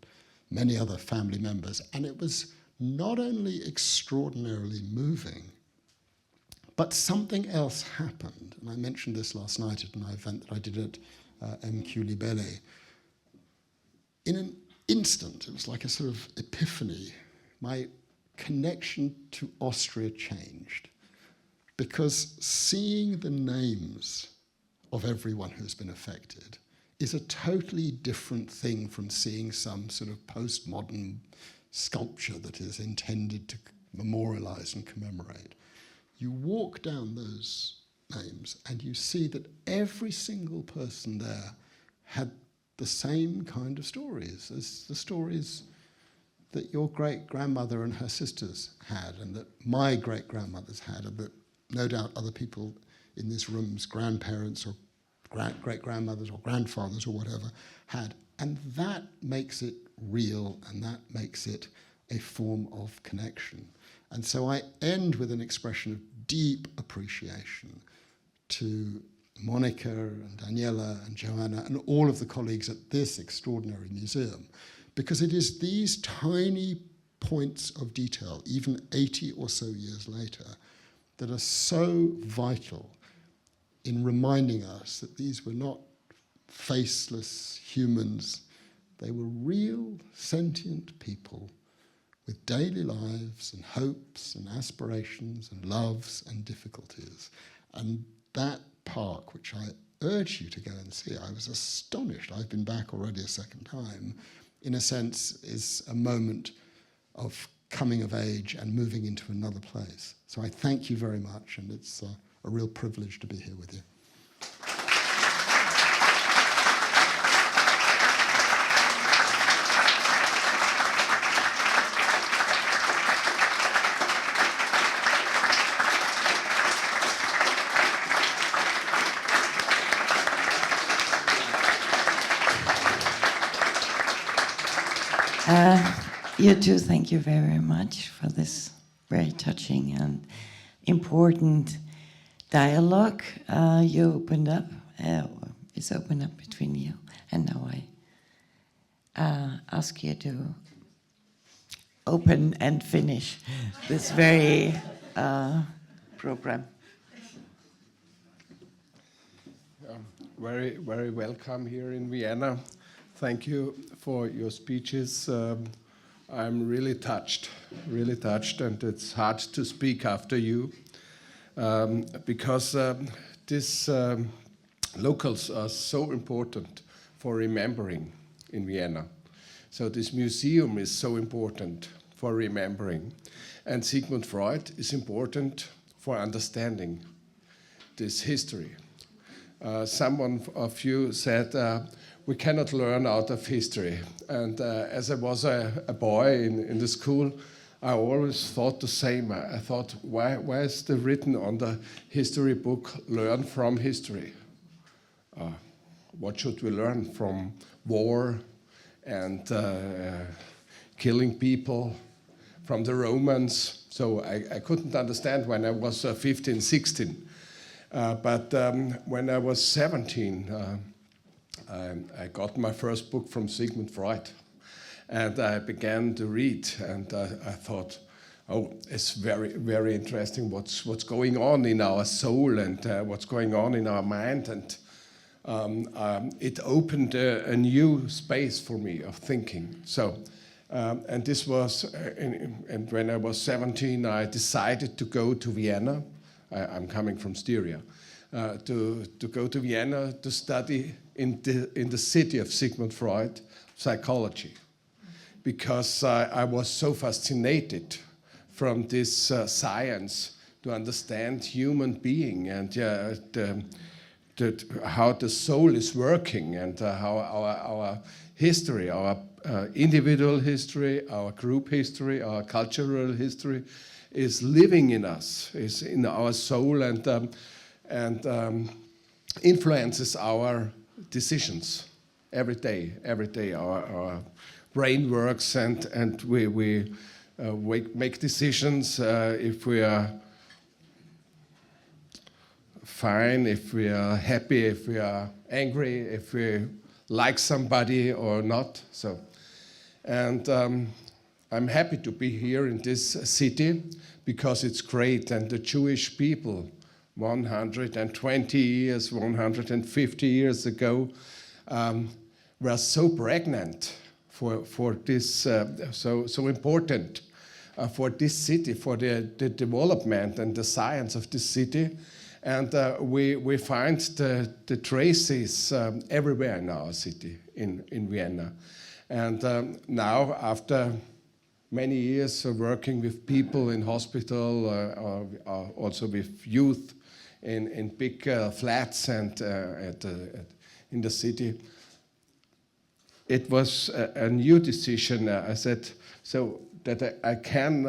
many other family members. And it was not only extraordinarily moving, but something else happened. And I mentioned this last night at an event that I did at MQ Libelle. In an instant, it was like a sort of epiphany. My connection to Austria changed because seeing the names of everyone who's been affected is a totally different thing from seeing some sort of postmodern sculpture that is intended to memorialize and commemorate. You walk down those names and you see that every single person there had the same kind of stories as the stories that your great-grandmother and her sisters had and that my great-grandmothers had and that no doubt other people in this room's grandparents or great-grandmothers or grandfathers or whatever had. And that makes it real and that makes it a form of connection. And so I end with an expression of deep appreciation to Monika and Daniela and Johanna and all of the colleagues at this extraordinary museum, because it is these tiny points of detail, even 80 or so years later, that are so vital in reminding us that these were not faceless humans. They were real, sentient people with daily lives and hopes and aspirations and loves and difficulties. And that park, which I urge you to go and see, I was astonished. I've been back already a second time. In a sense, is a moment of coming of age and moving into another place. So I thank you very much, and it's a real privilege to be here with you. You too, thank you very much for this very touching and important dialogue you opened up. It's opened up between you, and now I ask you to open and finish this very program. Very, very welcome here in Vienna. Thank you for your speeches. I'm really touched, and it's hard to speak after you because these locals are so important for remembering in Vienna. So this museum is so important for remembering, and Sigmund Freud is important for understanding this history. Someone of you said, we cannot learn out of history. And as I was a boy in the school, I always thought the same. I thought, why is it written on the history book, learn from history? What should we learn from war and killing people, from the Romans? So I couldn't understand when I was 15, 16. But when I was 17, I got my first book from Sigmund Freud, and I began to read, and I thought, oh, it's very, very interesting what's going on in our soul and what's going on in our mind, and it opened a new space for me of thinking. So, and this was, and when I was 17, I decided to go to Vienna. I'm coming from Styria. To go to Vienna to study in the city of Sigmund Freud psychology, because I was so fascinated from this science to understand human being and how the soul is working, and how our history, our individual history, our group history, our cultural history is living in us, is in our soul, and influences our decisions every day. Our brain works, and we make decisions if we are fine, if we are happy, if we are angry, if we like somebody or not. So, and I'm happy to be here in this city because it's great, and the Jewish people 120 years, 150 years ago were so pregnant for this, so important for this city, for the development and the science of this city. And we find the traces everywhere in our city, in Vienna. And now, after many years of working with people in hospital, also with youth in big flats and in the city, it was a new decision. I said, so that I can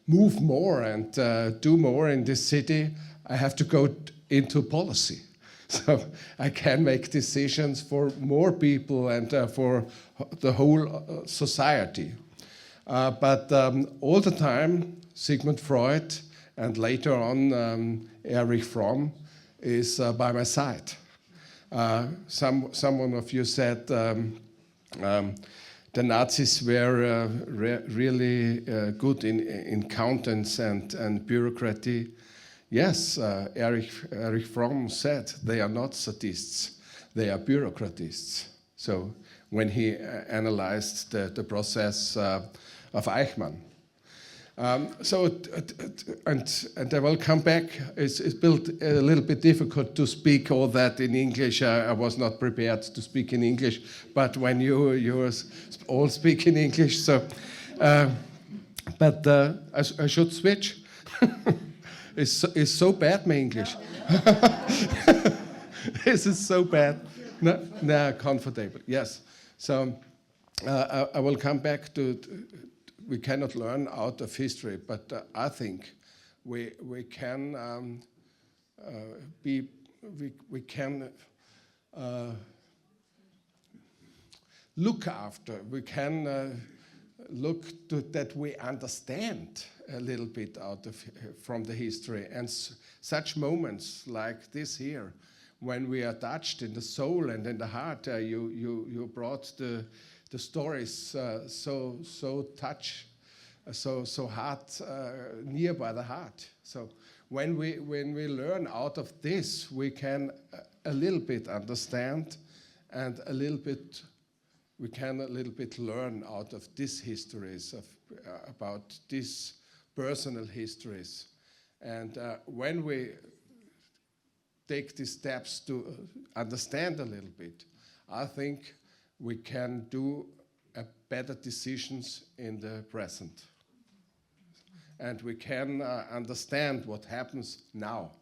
move more and do more in this city, I have to go into policy. So I can make decisions for more people and for the whole society. But all the time, Sigmund Freud and later on Erich Fromm is by my side. Someone of you said the Nazis were really good in accountants and bureaucracy. Yes, Erich Fromm said they are not sadists, they are bureaucratists. So when he analyzed the process of Eichmann. And I will come back. It's built a little bit difficult to speak all that in English. I was not prepared to speak in English, but when you all speak in English, so I should switch. It's so bad, my English. This is so bad. No, comfortable. Yes. So I will come back to. We cannot learn out of history, but I think we can look after. We can look to that we understand a little bit from the history, and such moments like this here, when we are touched in the soul and in the heart. You brought the stories so hard, near by the heart. So when we learn out of this, we can a little bit understand, and we can a little bit learn out of these histories about these personal histories. And when we take these steps to understand a little bit, I think we can do better decisions in the present. And we can understand what happens now.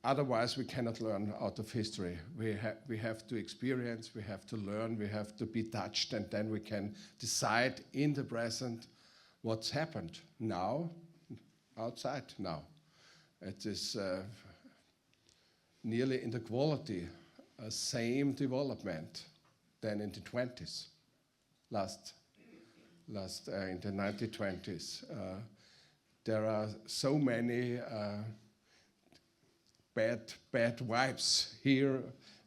Otherwise, we cannot learn out of history. We have to experience, we have to learn, we have to be touched, and then we can decide in the present what's happened now, outside now. It is nearly in the quality, same development than in the 20s, in the 1920s. There are so many bad vibes here.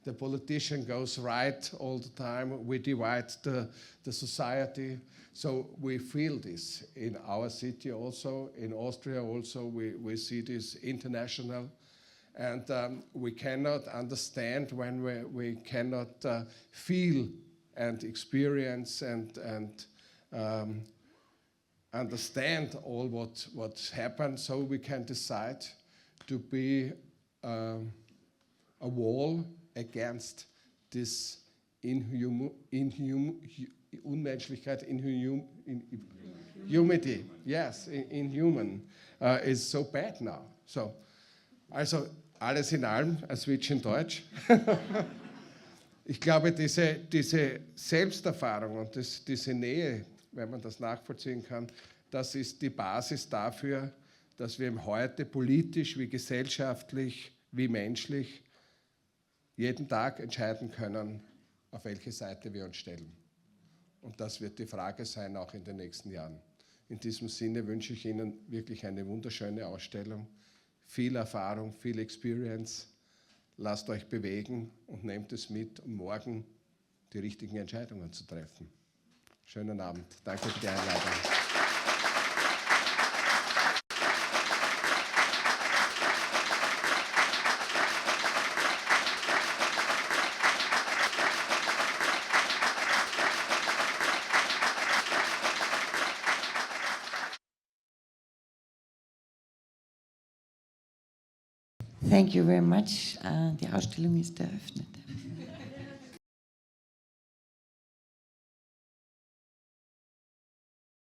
The politician goes right all the time. We divide the society. So we feel this in our city also, in Austria also. We see this international. And we cannot understand when we cannot feel and experience and understand all what's happened. So we can decide to be a wall against this Unmenschlichkeit, inhumity. Yes, inhuman is so bad now. So, also alles in allem, ein Switch in Deutsch. Ich glaube, diese Selbsterfahrung und diese Nähe, wenn man das nachvollziehen kann, das ist die Basis dafür, dass wir heute politisch wie gesellschaftlich wie menschlich jeden Tag entscheiden können, auf welche Seite wir uns stellen. Und das wird die Frage sein, auch in den nächsten Jahren. In diesem Sinne wünsche ich Ihnen wirklich eine wunderschöne Ausstellung, viel Erfahrung, viel Experience. Lasst euch bewegen und nehmt es mit, um morgen die richtigen Entscheidungen zu treffen. Schönen Abend. Danke für die Einladung. Thank you very much. Die Ausstellung ist eröffnet.